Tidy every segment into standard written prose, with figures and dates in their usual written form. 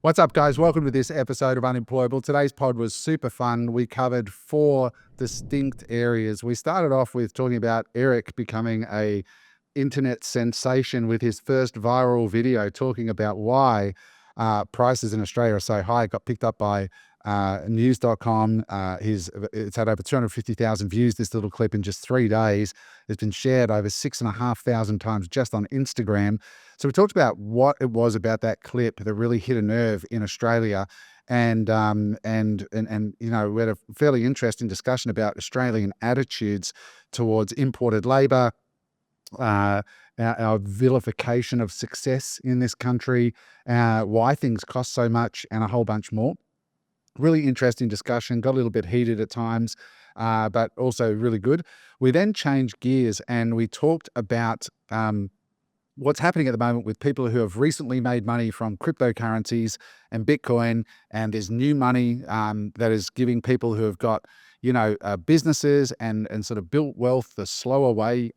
What's up, guys? Welcome to this episode of Unemployable. Today's pod was super fun. We covered 4 distinct areas. We started off with talking about Eric becoming a internet sensation with his first viral video talking about why prices in Australia are so high. It got picked up by news.com. It's had over 250,000 views, this little clip, in just 3 days. It's been shared over 6,500 times just on Instagram. So we talked about what it was about that clip that really hit a nerve in Australia. And you know, we had a fairly interesting discussion about Australian attitudes towards imported labor, our vilification of success in this country, why things cost so much, and a whole bunch more. Really interesting discussion, got a little bit heated at times, but also really good. We then changed gears and we talked about what's happening at the moment with people who have recently made money from cryptocurrencies and Bitcoin, and there's new money that is giving people who have got, businesses and sort of built wealth the slower way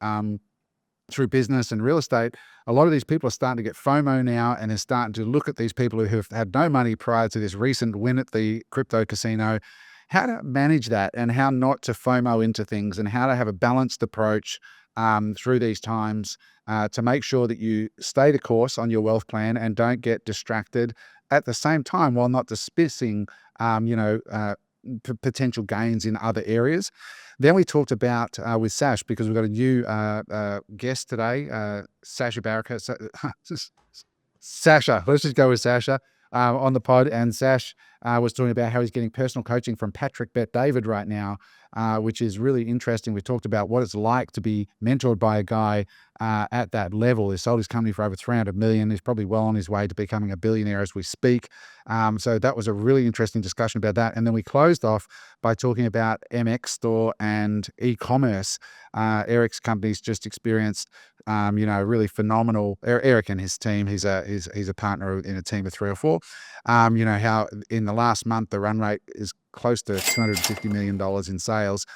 through business and real estate. A lot of these people are starting to get FOMO now and are starting to look at these people who have had no money prior to this recent win at the crypto casino, how to manage that and how not to FOMO into things, and how to have a balanced approach through these times to make sure that you stay the course on your wealth plan and don't get distracted at the same time, while not dismissing, potential gains in other areas. Then we talked about with Sash, because we've got a new guest today, Sasha Baraka. Sasha, let's just go with Sasha on the pod. And Sash was talking about how he's getting personal coaching from Patrick Bet David right now, which is really interesting. We talked about what it's like to be mentored by a guy at that level. He sold his company for over 300 million. He's probably well on his way to becoming a billionaire as we speak. So that was a really interesting discussion about that. And then we closed off by talking about MX Store and e-commerce. Eric's company's just experienced, really phenomenal. Eric and his team, he's a partner in a team of 3 or 4. How in the last month the run rate is close to $250 million in sales.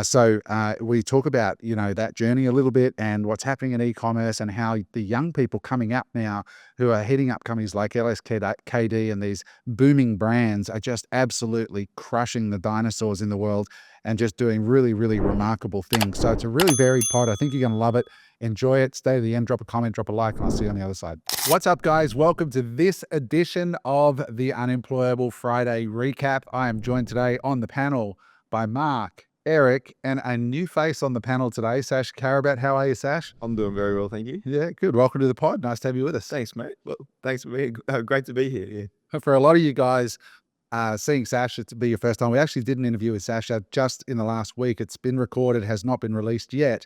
So we talk about, that journey a little bit and what's happening in e-commerce, and how the young people coming up now who are heading up companies like LSKD and these booming brands are just absolutely crushing the dinosaurs in the world and just doing really, really remarkable things. So it's a really varied pod. I think you're going to love it. Enjoy it. Stay to the end. Drop a comment, drop a like, and I'll see you on the other side. What's up, guys? Welcome to this edition of the Unemployable Friday Recap. I am joined today on the panel by Mark, Eric, and a new face on the panel today, Sash Karabat. How are you, Sash? I'm doing very well, thank you. Yeah, good. Welcome to the pod. Nice to have you with us. Thanks, mate. Well, thanks for being great to be here. Yeah. For a lot of you guys, seeing Sash to be your first time, we actually did an interview with Sasha just in the last week. It's been recorded, has not been released yet.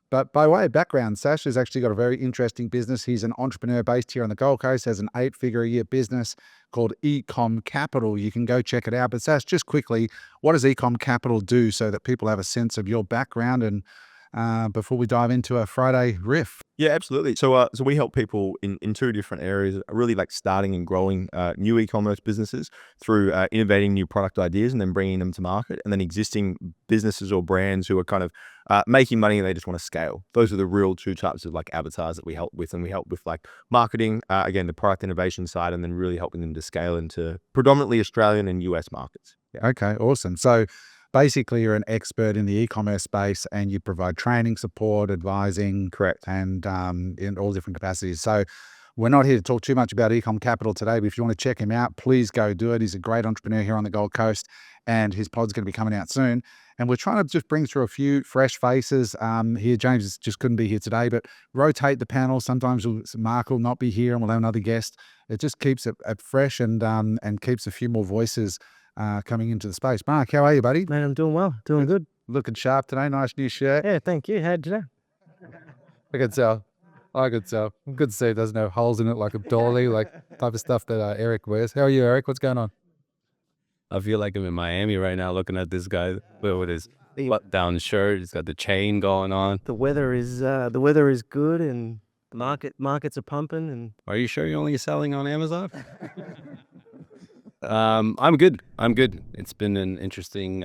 But by way of background, Sash has actually got a very interesting business. He's an entrepreneur based here on the Gold Coast, has an 8-figure-a-year business called Ecom Capital. You can go check it out. But Sash, just quickly, what does Ecom Capital do so that people have a sense of your background, and before we dive into a Friday riff? Yeah, absolutely. So we help people in 2 different areas, really like starting and growing new e-commerce businesses through innovating new product ideas and then bringing them to market, and then existing businesses or brands who are kind of making money and they just want to scale. Those are the real 2 types of like avatars that we help with. And we help with like marketing, again, the product innovation side, and then really helping them to scale into predominantly Australian and US markets. Yeah. Okay, awesome. So basically, you're an expert in the e-commerce space and you provide training, support, advising. Correct. And in all different capacities. So we're not here to talk too much about Ecom Capital today, but if you want to check him out, please go do it. He's a great entrepreneur here on the Gold Coast, and his pod's going to be coming out soon. And we're trying to just bring through a few fresh faces here. James just couldn't be here today, but rotate the panel. Sometimes Mark will not be here and we'll have another guest. It just keeps it fresh and keeps a few more voices coming into the space. Mark, how are you, buddy? Man, I'm doing well. Doing good. Looking sharp today. Nice new shirt. Yeah, thank you. How'd you know? I could tell. Good to see it doesn't have holes in it like a dolly, like type of stuff that Eric wears. How are you, Eric? What's going on? I feel like I'm in Miami right now looking at this guy with his button-down shirt. He's got the chain going on. The weather is good, and the markets are pumping. And Are you sure you're only selling on Amazon? I'm good. It's been an interesting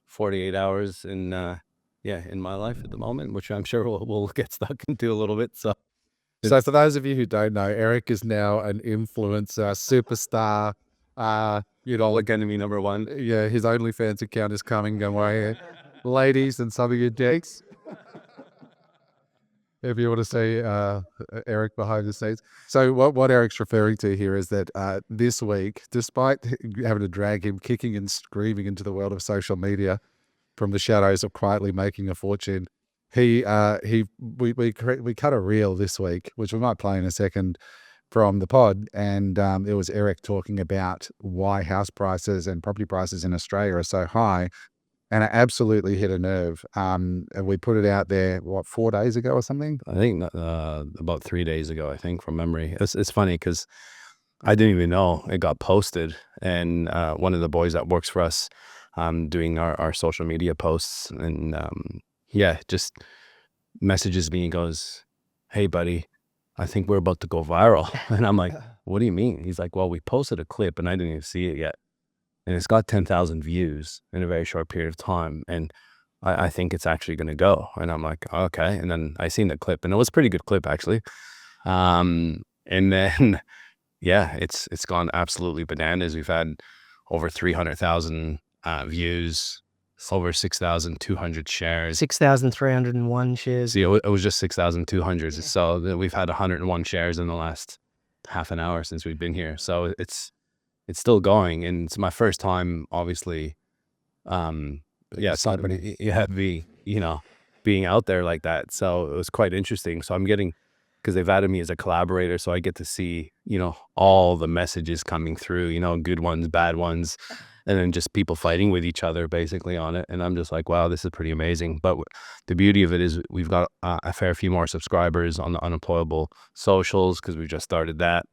48 hours in my life at the moment, which I'm sure we'll get stuck into a little bit. So So for those of you who don't know, Eric is now an influencer, superstar. Public enemy number one. Yeah, his OnlyFans account is coming. Don't worry, ladies, and some of your dicks. If you want to see Eric behind the scenes. So what Eric's referring to here is that this week, despite having to drag him kicking and screaming into the world of social media from the shadows of quietly making a fortune, we cut a reel this week, which we might play in a second from the pod, and it was Eric talking about why house prices and property prices in Australia are so high. And it absolutely hit a nerve. And we put it out there, 4 days ago or something? I think about 3 days ago, I think, from memory. It's funny because I didn't even know it got posted. And one of the boys that works for us doing our social media posts, and just messages me and goes, "Hey, buddy, I think we're about to go viral." And I'm like, "What do you mean?" He's like, "Well, we posted a clip and I didn't even see it yet. And it's got 10,000 views in a very short period of time. And I think it's actually going to go." And I'm like, "Okay." And then I seen the clip, and it was a pretty good clip, actually. And then, it's gone absolutely bananas. We've had over 300,000 views, over 6,200 shares. 6,301 shares. See, it was just 6,200. So we've had 101 shares in the last half an hour since we've been here. So it's still going, and it's my first time, obviously. Being out there like that. So it was quite interesting. So I'm getting, because they've added me as a collaborator, so I get to see, all the messages coming through, good ones, bad ones, and then just people fighting with each other basically on it. And I'm just like, wow, this is pretty amazing. But the beauty of it is we've got a fair few more subscribers on the Unemployable socials, because we just started that.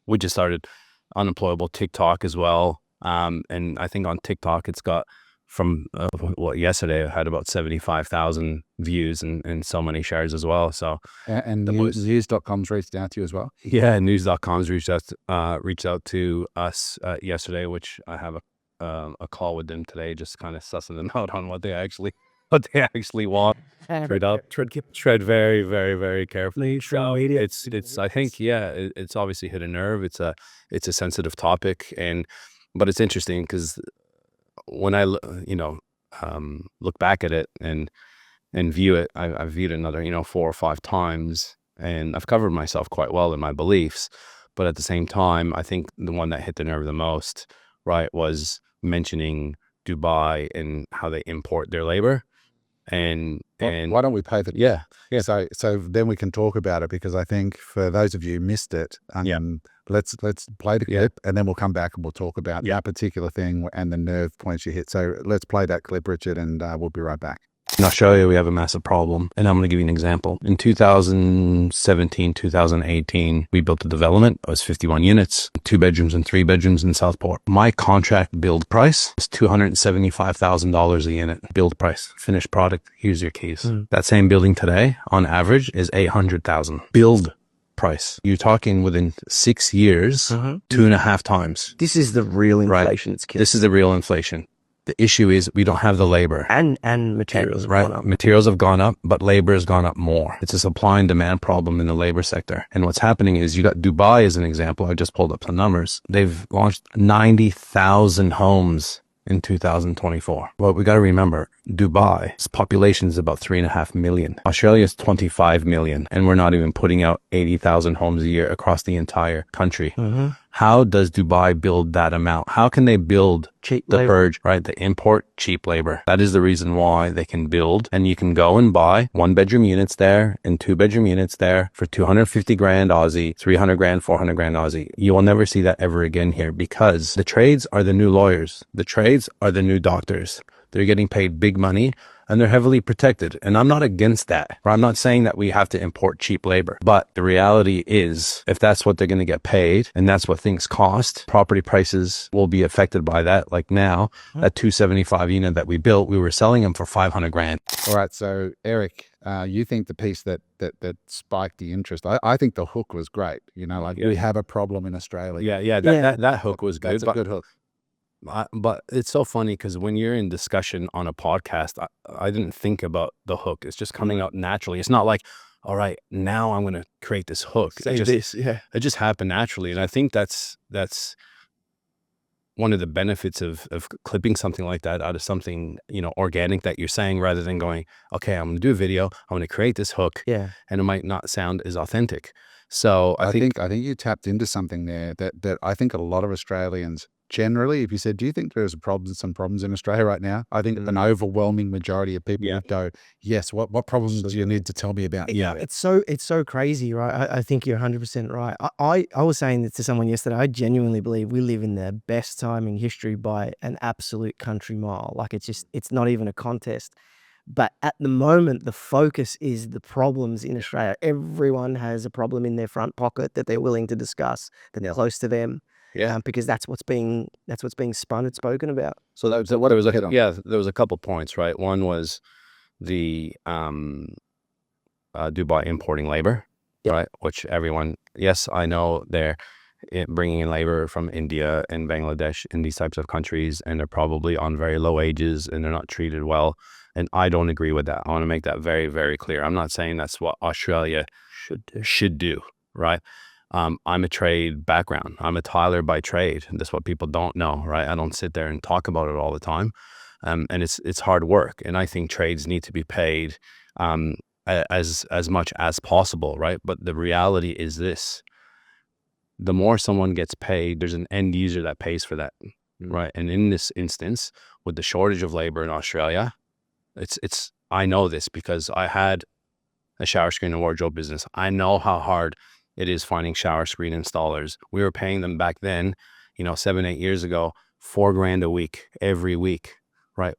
We just started Unemployable TikTok as well. And I think on TikTok it's got from yesterday I had about 75,000 views and so many shares as well. So and news.com's reached out to you as well. Yeah, news.com's reached out to us yesterday, which I have a call with them today, just kind of sussing them out on what they actually want. Tread very, very, very carefully. So it's I think it's obviously hit a nerve. It's a sensitive topic, but it's interesting because when I look back at it and view it, I've viewed it another 4 or 5 times, and I've covered myself quite well in my beliefs. But at the same time, I think the one that hit the nerve the most, right, was mentioning Dubai and how they import their labor. And why don't we pay the so then we can talk about it, because I think for those of you who missed it, let's play the clip, and then we'll come back and we'll talk about that particular thing and the nerve points you hit. So let's play that clip, Richard, and we'll be right back. In Australia, we have a massive problem, and I'm going to give you an example. In 2017, 2018, we built a development. It was 51 units, 2 bedrooms and 3 bedrooms in Southport. My contract build price was $275,000 a unit. Build price, finished product. Here's your keys. That same building today, on average, is $800,000. Build price. You're talking within 6 years, 2.5 times. This is the real inflation. Right. This is the real inflation. The issue is we don't have the labor. And materials have gone up. Materials have gone up, but labor has gone up more. It's a supply and demand problem in the labor sector. And what's happening is you got Dubai as an example. I just pulled up some numbers. They've launched 90,000 homes in 2024. Well, we got to remember, Dubai's population is about 3.5 million. Australia's 25 million, and we're not even putting out 80,000 homes a year across the entire country. How does Dubai build that amount? How can they build cheap labor? Purge, right? They import cheap labor. That is the reason why they can build, and you can go and buy 1-bedroom units there and 2-bedroom units there for 250 grand Aussie, 300 grand, 400 grand Aussie. You will never see that ever again here, because the trades are the new lawyers. The trades are the new doctors. They're getting paid big money, and they're heavily protected. And I'm not against that. I'm not saying that we have to import cheap labor. But the reality is, if that's what they're going to get paid and that's what things cost, property prices will be affected by that. Like now, that 275 unit that we built, we were selling them for 500 grand. All right. So Eric, you think the piece that spiked the interest, I think the hook was great. We have a problem in Australia. That hook was good. That's a good hook. But it's so funny because when you're in discussion on a podcast, I didn't think about the hook. It's just coming out naturally. It's not like, all right, now I'm going to create this hook. Say this, yeah. It just happened naturally. And I think that's one of the benefits of clipping something like that out of something, organic that you're saying, rather than going, okay, I'm going to do a video, I'm going to create this hook, Yeah. and it might not sound as authentic. So I think you tapped into something there that I think a lot of Australians generally, if you said, do you think there's some problems in Australia right now? I think an overwhelming majority of people would go, yes, what problems do you need to tell me about? It's so crazy, right? I think you're 100% right. I was saying this to someone yesterday. I genuinely believe we live in the best time in history by an absolute country mile. Like it's not even a contest. But at the moment, the focus is the problems in Australia. Everyone has a problem in their front pocket that they're willing to discuss, that's close to them. Yeah. Because that's what's being spun and spoken about. So there was a couple points, right? One was the Dubai importing labor, right? Which everyone, yes, I know they're bringing in labor from India and Bangladesh and these types of countries, and they're probably on very low wages and they're not treated well. And I don't agree with that. I want to make that very, very clear. I'm not saying that's what Australia should do, right? I'm a trade background. I'm a tiler by trade. And that's what people don't know, right? I don't sit there and talk about it all the time. And it's hard work. And I think trades need to be paid as much as possible, right? But the reality is this: the more someone gets paid, there's an end user that pays for that, right? And in this instance, with the shortage of labor in Australia, I know this because I had a shower screen and wardrobe business. I know how hard it is finding shower screen installers. We were paying them back then, 7-8 years ago, $4,000 a week, every week, right?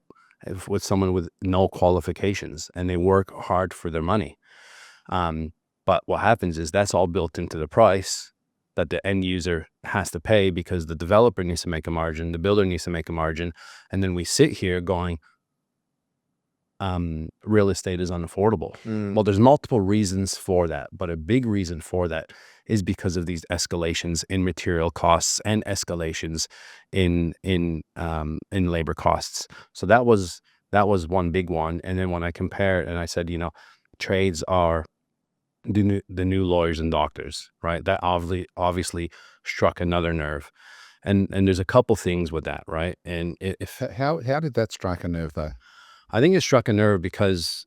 With someone with no qualifications, and they work hard for their money. But what happens is that's all built into the price that the end user has to pay, because the developer needs to make a margin, the builder needs to make a margin. And then we sit here going, real estate is unaffordable. Well, there's multiple reasons for that, but a big reason for that is because of these escalations in material costs and escalations in labor costs. So that was one big one. And then when I compared and I said, trades are the new lawyers and doctors, right? That obviously struck another nerve. And there's a couple things with that, right? And How did that strike a nerve though? I think it struck a nerve because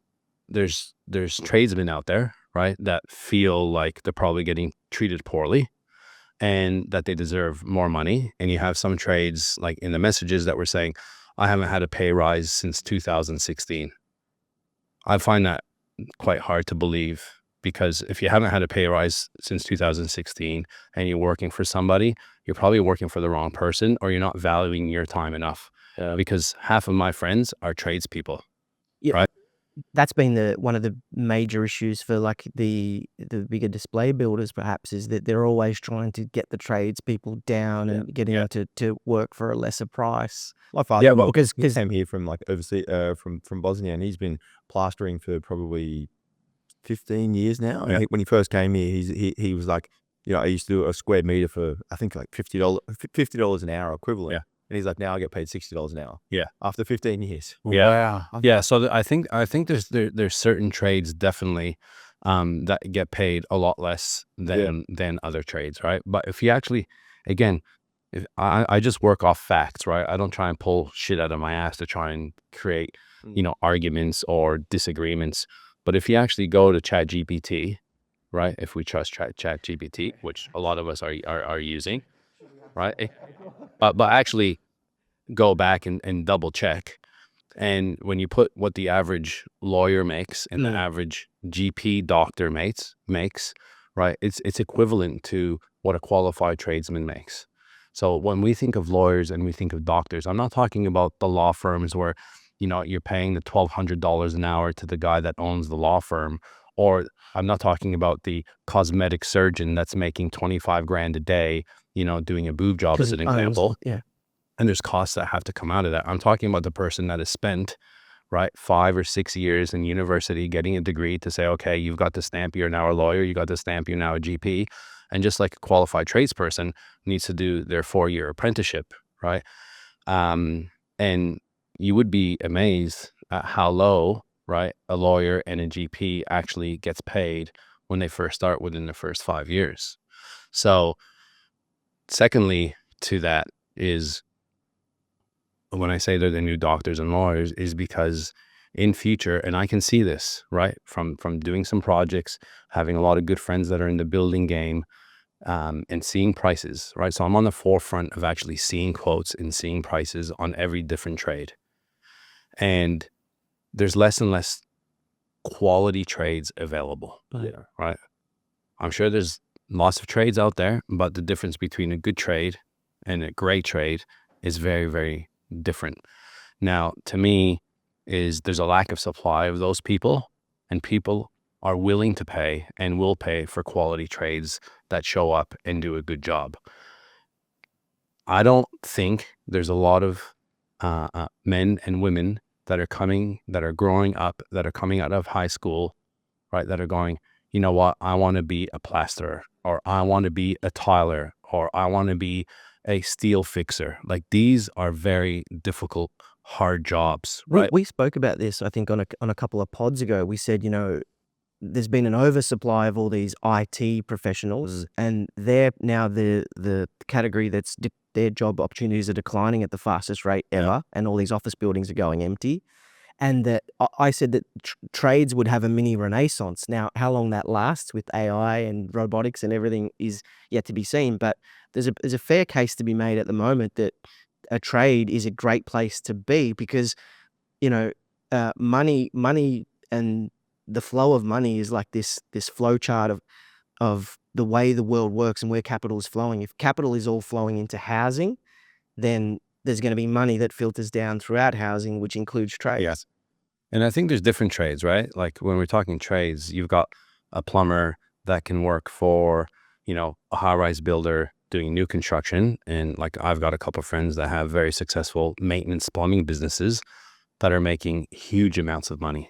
there's tradesmen out there, right, that feel like they're probably getting treated poorly and that they deserve more money. And you have some trades, like in the messages, that were saying, I haven't had a pay rise since 2016. I find that quite hard to believe, because if you haven't had a pay rise since 2016 and you're working for somebody, you're probably working for the wrong person, or you're not valuing your time enough. Because half of my friends are tradespeople. Yeah. Right. That's been one of the major issues for like the bigger display builders, perhaps, is that they're always trying to get the tradespeople down and getting them to work for a lesser price. My father, Yeah, well, he 'cause- came here from like overseas, from Bosnia, and he's been plastering for probably 15 years now. And when he first came here, he was like, I used to do a square meter for, I think, like $50 an hour equivalent. Yeah. And he's like, now I get paid $60 an hour. Yeah. After 15 years. Wow. Yeah. So I think there's certain trades definitely that get paid a lot less than other trades, right? But if you actually, again, if I just work off facts, right? I don't try and pull shit out of my ass to try and create, arguments or disagreements. But if you actually go to ChatGPT, right? If we trust ChatGPT, which a lot of us are using, right? But actually go back and double check. And when you put what the average lawyer makes and the average GP doctor makes, right? It's equivalent to what a qualified tradesman makes. So when we think of lawyers and we think of doctors, I'm not talking about the law firms where, you're paying the $1,200 an hour to the guy that owns the law firm, or I'm not talking about the cosmetic surgeon that's making $25,000 a day, doing a boob job as an example. Yeah. And there's costs that have to come out of that. I'm talking about the person that has spent, right, 5 or 6 years in university getting a degree to say, okay, you've got the stamp, you're now a lawyer, you got the stamp, you're now a GP. And just like a qualified tradesperson needs to do their 4-year apprenticeship, right? And you would be amazed at how low right? A lawyer and a GP actually gets paid when they first start within the first 5 years. So secondly to that is, when I say they're the new doctors and lawyers, is because in future, and I can see this, right, from doing some projects, having a lot of good friends that are in the building game, and seeing prices, right? So I'm on the forefront of actually seeing quotes and seeing prices on every different trade. And there's less and less quality trades available, Yeah. right? I'm sure there's lots of trades out there, but the difference between a good trade and a great trade is very, very different. Now, to me, is there's a lack of supply of those people, and people are willing to pay and will pay for quality trades that show up and do a good job. I don't think there's a lot of men and women that are growing up, that are coming out of high school, right, that are going, you know what, I want to be a plasterer, or I want to be a tiler, or I want to be a steel fixer. Like, these are very difficult, hard jobs, right? We spoke about this, I think, on a couple of pods ago. We said, there's been an oversupply of all these IT professionals, and they're now the category that's their job opportunities are declining at the fastest rate ever, and all these office buildings are going empty. And that I said that trades would have a mini renaissance. Now, how long that lasts with AI and robotics and everything is yet to be seen. But there's a fair case to be made at the moment that a trade is a great place to be, because money and the flow of money is like this flow chart of the way the world works and where capital is flowing. If capital is all flowing into housing, then there's going to be money that filters down throughout housing, which includes trades. Yes. And I think there's different trades, right? Like, when we're talking trades, you've got a plumber that can work for, a high-rise builder doing new construction. And like, I've got a couple of friends that have very successful maintenance plumbing businesses that are making huge amounts of money,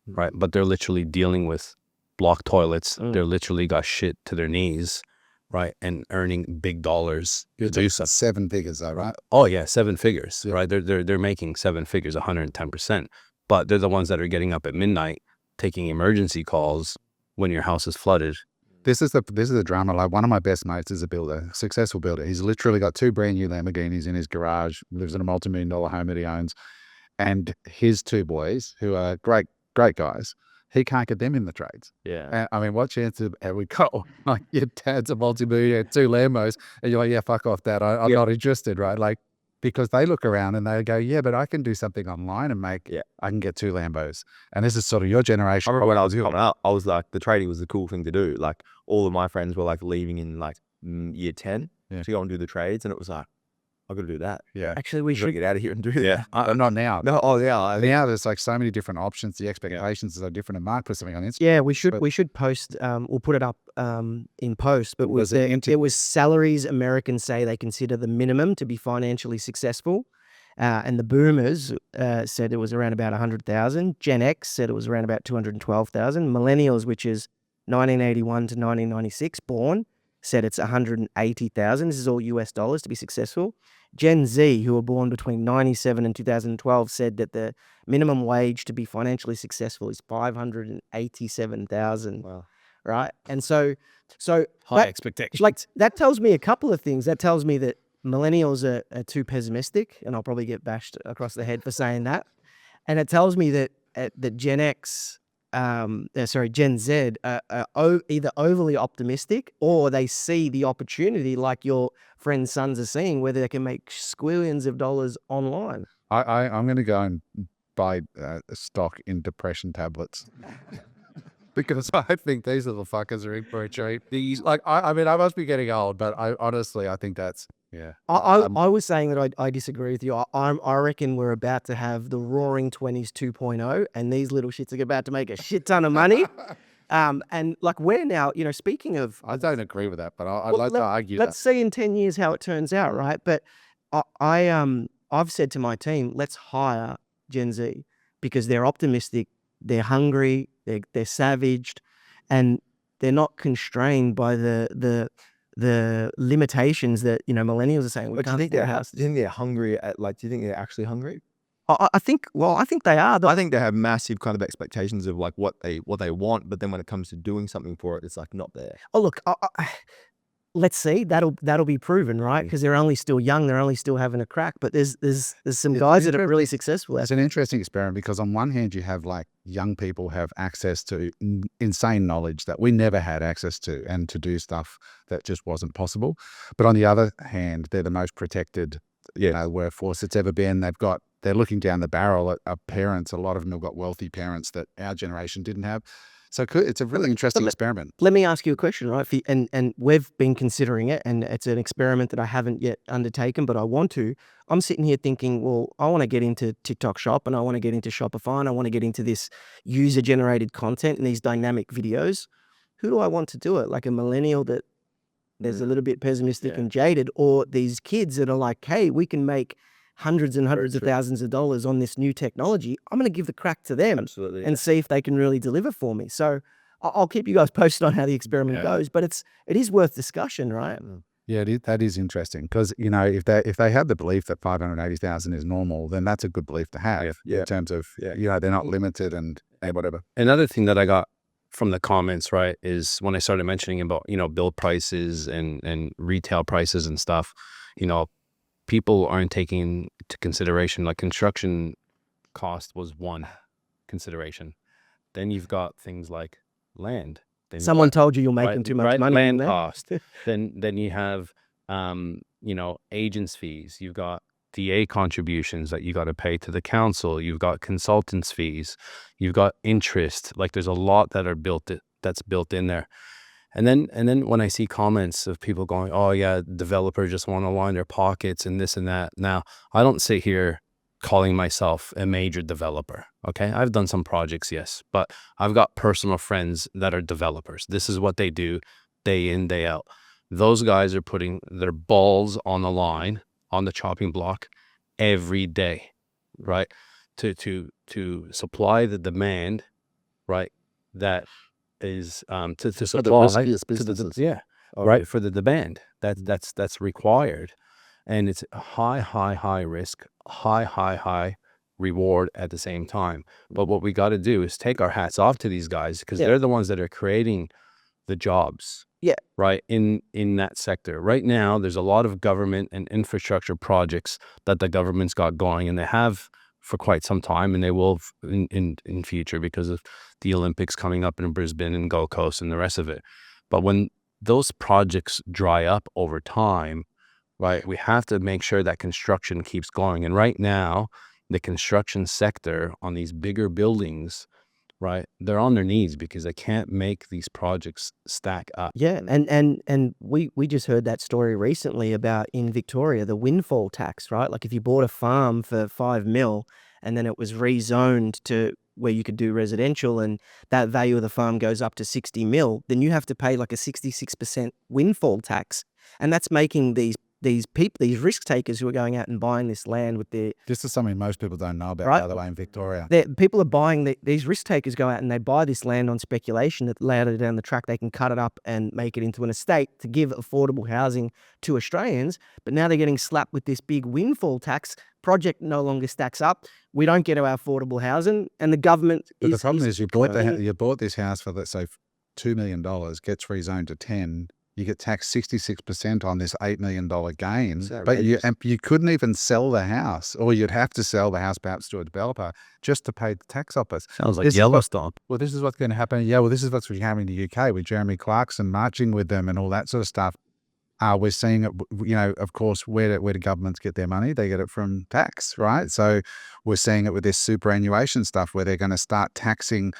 right? But they're literally dealing with block toilets. They're literally got shit to their knees, right? And earning big dollars to do something. 7 figures though, right? Oh yeah, 7 figures, right? They're making 7 figures, 110%. But they're the ones that are getting up at midnight, taking emergency calls when your house is flooded. This is the drama. Like, one of my best mates is a builder, successful builder. He's literally got 2 brand new Lamborghinis in his garage, lives in a multi-million-dollar home that he owns. And his 2 boys, who are great guys, he can't get them in the trades. Yeah. And, I mean, what chance have we got? Like, your dad's a multi-millionaire, 2 Lambos, and you're like, yeah, fuck off, Dad. I'm not interested, right? Like, because they look around and they go, yeah, but I can do something online and I can get 2 Lambos. And this is sort of your generation. I remember when I was coming up, I was like, the trading was the cool thing to do. Like, all of my friends were like leaving in like year 10 to go and do the trades, and it was like, I've got to do that. Yeah. Actually, we should get out of here and do that. Yeah. Not now. No, oh yeah. Now there's like so many different options. The expectations are different. And Mark put something on Instagram. Yeah, we should post. We'll put it up in post. But Was it there was salaries Americans say they consider the minimum to be financially successful, and the boomers said it was around about 100,000. Gen X said it was around about 212,000. Millennials, which is 1981 to 1996 born, said it's 180,000. This is all US dollars to be successful. Gen Z, who were born between 97 and 2012, said that the minimum wage to be financially successful is 587,000. Wow. Right? And so High expectations. like, that tells me a couple of things. That tells me that millennials are too pessimistic, and I'll probably get bashed across the head for saying that. And it tells me that Gen Z are either overly optimistic, or they see the opportunity like your friend's sons are seeing, where they can make squillions of dollars online. I'm going to go and buy stock in depression tablets. Because I think these little fuckers are in for a treat. These, like, I mean, I must be getting old, but I think that's, yeah. I was saying that I disagree with you. I reckon we're about to have the Roaring 20s 2.0, and these little shits are about to make a shit ton of money. And like, we're now, speaking of, I don't agree with that, but I'd like to argue let's see in 10 years how it turns out, right? But I've said to my team, let's hire Gen Z, because they're optimistic, they're hungry, they're savaged, and they're not constrained by the militations that millennials are saying. But do you think they're hungry at, like, do you think they're actually hungry? I think they are. I think they have massive kind of expectations of like what they want, but then when it comes to doing something for it, it's like not there. Oh, look, let's see. That'll be proven, right? Because they're only still young. They're only still having a crack. But there's some guys that are really successful. It's an interesting experiment because on one hand, you have like young people have access to insane knowledge that we never had access to, and to do stuff that just wasn't possible. But on the other hand, they're the most protected workforce it's ever been. They're looking down the barrel at parents. A lot of them have got wealthy parents that our generation didn't have. So it's a really interesting experiment. Let me ask you a question, right? And we've been considering it, and it's an experiment that I haven't yet undertaken, but I want to. I'm sitting here thinking, well, I want to get into TikTok Shop, and I want to get into Shopify, and I want to get into this user-generated content and these dynamic videos. Who do I want to do it? Like a millennial that is a little bit pessimistic and jaded, or these kids that are like, hey, we can make hundreds and hundreds of thousands of dollars on this new technology. I'm going to give the crack to them and see if they can really deliver for me. So I'll keep you guys posted on how the experiment goes, but it is worth discussion, right? Yeah, that is interesting because, if they have the belief that 580,000 is normal, then that's a good belief to have in terms of, they're not limited and whatever. Another thing that I got from the comments, right, is when I started mentioning about, bill prices and retail prices and stuff, people aren't taking into consideration, like construction cost was one consideration. Then you've got things like land. Someone told you you're making too much money. Land cost. then you have, agents fees. You've got DA contributions that you got to pay to the council. You've got consultants fees. You've got interest. Like there's a lot that's built in there. And then when I see comments of people going, oh yeah, developers just want to line their pockets and this and that. Now, I don't sit here calling myself a major developer. Okay. I've done some projects, yes, but I've got personal friends that are developers. This is what they do day in, day out. Those guys are putting their balls on the line on the chopping block every day, right? To supply the demand, right? That is to supply right, for the demand that's required, and it's high risk, high reward at the same time. But what we got to do is take our hats off to these guys because they're the ones that are creating the jobs, right, in that sector. Right now there's a lot of government and infrastructure projects that the government's got going, and they have for quite some time, and they will in future because of the Olympics coming up in Brisbane and Gold Coast and the rest of it. But when those projects dry up over time, right, we have to make sure that construction keeps going. And right now, the construction sector on these bigger buildings, right, they're on their knees because they can't make these projects stack up. Yeah, and we just heard that story recently about in Victoria, the windfall tax, right? Like if you bought a farm for 5 mil and then it was rezoned to where you could do residential and that value of the farm goes up to 60 mil, then you have to pay like a 66% windfall tax. And that's making these people, these risk takers who are going out and buying this land with their... This is something most people don't know about, by the way, in Victoria. People are buying, these risk takers go out and they buy this land on speculation that later down the track they can cut it up and make it into an estate to give affordable housing to Australians. But now they're getting slapped with this big windfall tax. Project no longer stacks up. We don't get our affordable housing, and the government But the problem is you bought this house for, let's say, $2 million, gets rezoned to 10. You get taxed 66% on this $8 million gain, but you couldn't even sell the house, or you'd have to sell the house perhaps to a developer just to pay the tax office. Sounds like Yellowstone. This is what's going to happen. Yeah, well, this is what's happening in the UK with Jeremy Clarkson marching with them and all that sort of stuff. We're seeing it, of course, where do governments get their money? They get it from tax, right? So we're seeing it with this superannuation stuff where they're going to start taxing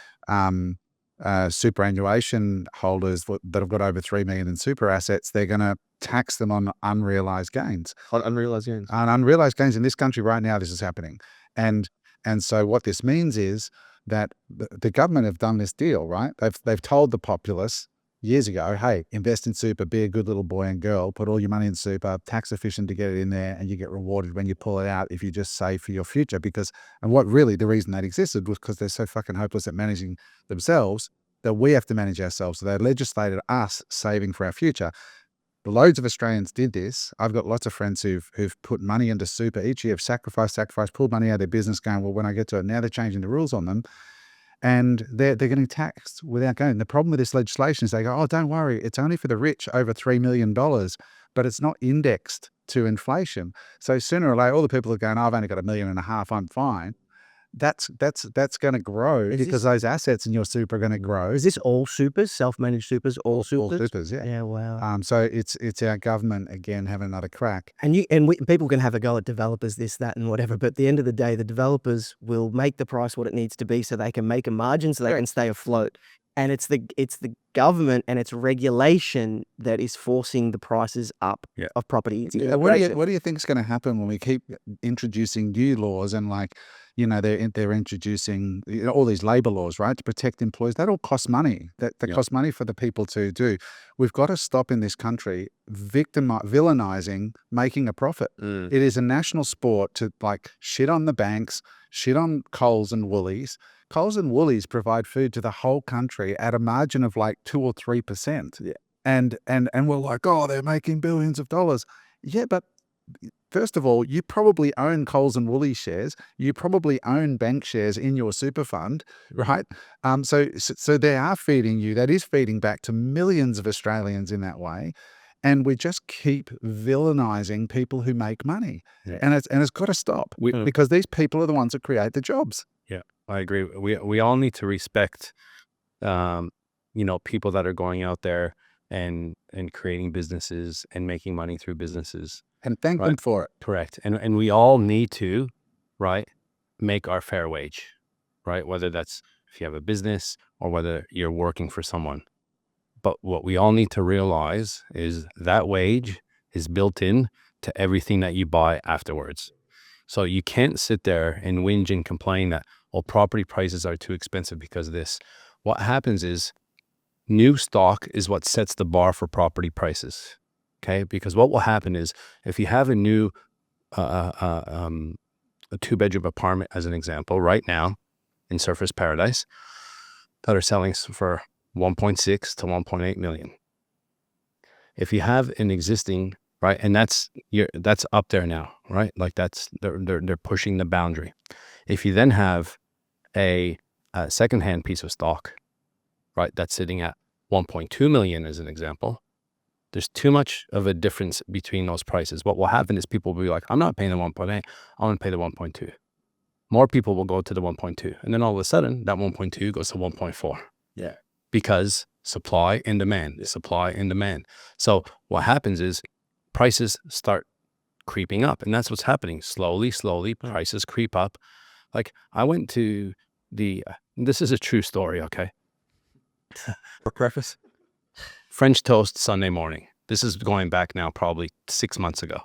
superannuation holders that have got over 3 million in super assets. They're going to tax them on unrealized gains. On unrealized gains. On unrealized gains in this country right now, this is happening. And so what this means is that the government have done this deal, right? They've told the populace years ago, hey, invest in super, be a good little boy and girl, put all your money in super, tax efficient to get it in there, and you get rewarded when you pull it out if you just save for your future. And what really the reason that existed was because they're so fucking hopeless at managing themselves that we have to manage ourselves. So they legislated us saving for our future. loads of Australians did this. I've got lots of friends who've put money into super each year, have sacrificed, pulled money out of their business, going, well, when I get to it, now they're changing the rules on them, and they're getting taxed without going. The problem with this legislation is they go, oh, don't worry, it's only for the rich over $3 million, but it's not indexed to inflation. So sooner or later, all the people are going, oh, I've only got $1.5 million, I'm fine. That's going to grow because those assets in your super are going to grow. Is this all supers, self-managed supers, all supers? All supers, yeah. Yeah, wow. So it's our government again having another crack. And people can have a go at developers, this, that, and whatever. But at the end of the day, the developers will make the price what it needs to be, so they can make a margin, so they can stay afloat. And it's the government and its regulation that is forcing the prices up of property. What do you think is going to happen when we keep introducing new laws and they're introducing all these labor laws, right, to protect employees? That all costs money. That costs money for the people to do. We've got to stop in this country villainizing making a profit. It is a national sport to shit on the banks, shit on Coles and Woolies. Coles and Woolies provide food to the whole country at a margin of 2 or 3%. Yeah. And we're like, oh, they're making billions of dollars. Yeah, but first of all, you probably own Coles and Woolies shares. You probably own bank shares in your super fund, right? So they are feeding you. That is feeding back to millions of Australians in that way. And we just keep villainizing people who make money. Yeah. And it's got to stop because these people are the ones that create the jobs. Yeah, I agree. We all need to respect, people that are going out there and creating businesses and making money through businesses. And thank them for it. Correct. And we all need to, make our fair wage, right? Whether that's if you have a business or whether you're working for someone. But what we all need to realize is that wage is built in to everything that you buy afterwards. So you can't sit there and whinge and complain that, property prices are too expensive because of this. What happens is new stock is what sets the bar for property prices. Okay, because what will happen is if you have a new a 2-bedroom apartment, as an example, right now in Surfers Paradise, that are selling for 1.6 to 1.8 million. If you have an existing, and that's up there now, right? They're pushing the boundary. If you then have a secondhand piece of stock, right, that's sitting at 1.2 million, as an example, there's too much of a difference between those prices. What will happen is people will be like, I'm not paying the 1.8, I'm going to pay the 1.2. More people will go to the 1.2. And then all of a sudden, that 1.2 goes to 1.4. Yeah. Because supply and demand. So what happens is prices start creeping up. And that's what's happening. Slowly, prices creep up. I went to this is a true story, okay? For preface. French toast Sunday morning. This is going back now probably 6 months ago.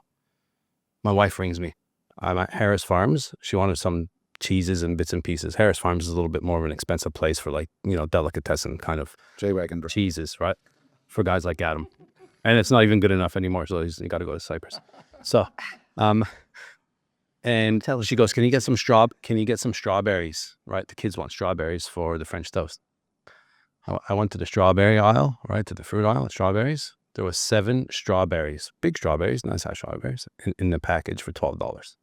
My wife rings me. I'm at Harris Farms. She wanted some cheeses and bits and pieces. Harris Farms is a little bit more of an expensive place for delicatessen kind of J-Wagon cheeses, right? For guys like Adam. And it's not even good enough anymore, so you got to go to Cyprus. So, and she goes, can you get some strawberries, right? The kids want strawberries for the French toast. I went to the strawberry aisle, right, to the fruit aisle, strawberries. There was 7 strawberries, big strawberries, nice size strawberries, in the package for $12.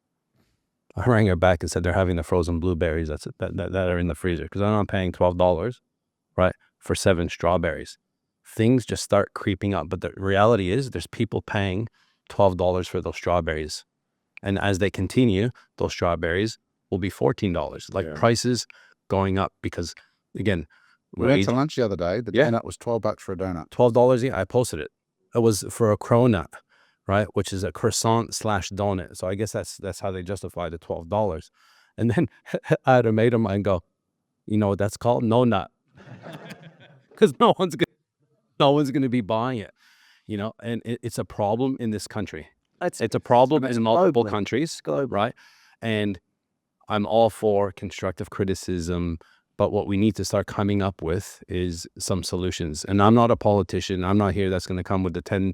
I rang her back and said they're having the frozen blueberries that are in the freezer because I'm not paying $12, right, for 7 strawberries. Things just start creeping up. But the reality is there's people paying $12 for those strawberries. And as they continue, those strawberries will be $14. Prices going up because, again, we went to lunch the other day. The donut was $12 for a donut. $12. Yeah, I posted it. It was for a cronut, right? Which is a croissant / donut. So I guess that's how they justify the $12. And then I had a mate of mine go, you know what that's called? No nut. Because no one's gonna be buying it, and it's a problem in this country. It's a problem in multiple countries, right? And I'm all for constructive criticism. But what we need to start coming up with is some solutions. And I'm not a politician. I'm not here that's going to come with the 10,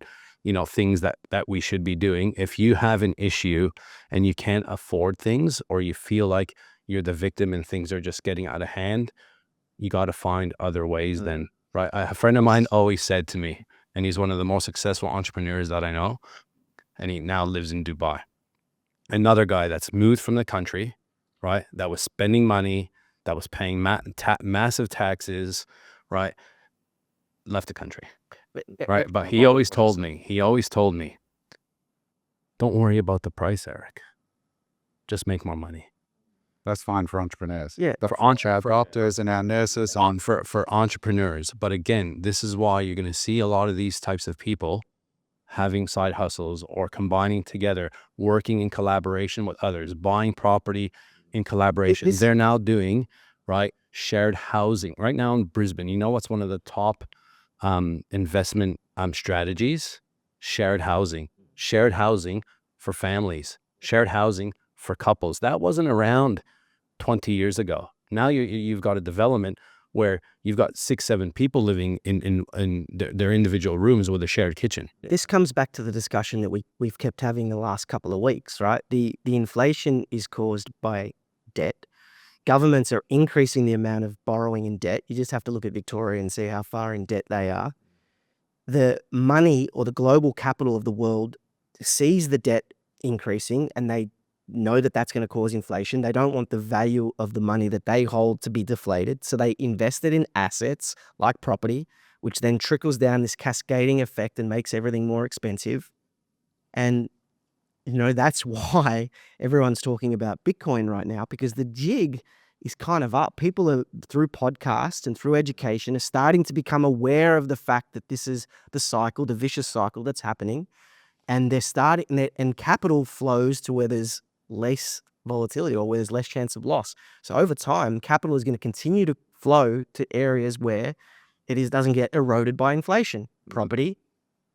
things that we should be doing. If you have an issue and you can't afford things, or you feel like you're the victim and things are just getting out of hand, you got to find other ways then, right? A friend of mine always said to me, and he's one of the most successful entrepreneurs that I know, and he now lives in Dubai. Another guy that's moved from the country, right, that was spending money, that was paying massive taxes, right, left the country, right? But he always told me, don't worry about the price, Eric. Just make more money. That's fine for entrepreneurs. Yeah. For our doctors and our nurses For entrepreneurs. But again, this is why you're going to see a lot of these types of people having side hustles or combining together, working in collaboration with others, buying property in collaboration. They're now doing, right, shared housing. Right now in Brisbane, you know what's one of the top investment strategies? Shared housing. Shared housing for families. Shared housing for couples. That wasn't around 20 years ago. Now you've got a development where you've got 6-7 people living in their individual rooms with a shared kitchen. This comes back to the discussion that we've kept having the last couple of weeks, right? The inflation is caused by debt. Governments are increasing the amount of borrowing in debt. You just have to look at Victoria and see how far in debt they are. The money or the global capital of the world sees the debt increasing, and they know that that's going to cause inflation. They don't want the value of the money that they hold to be deflated. So they invest it in assets like property, which then trickles down this cascading effect and makes everything more expensive. And, that's why everyone's talking about Bitcoin right now, because the jig is kind of up. People are, through podcasts and through education, are starting to become aware of the fact that this is the cycle, the vicious cycle that's happening. And they're starting, and capital flows to where there's less volatility or where there's less chance of loss. So over time, capital is going to continue to flow to areas where it doesn't get eroded by inflation. Property,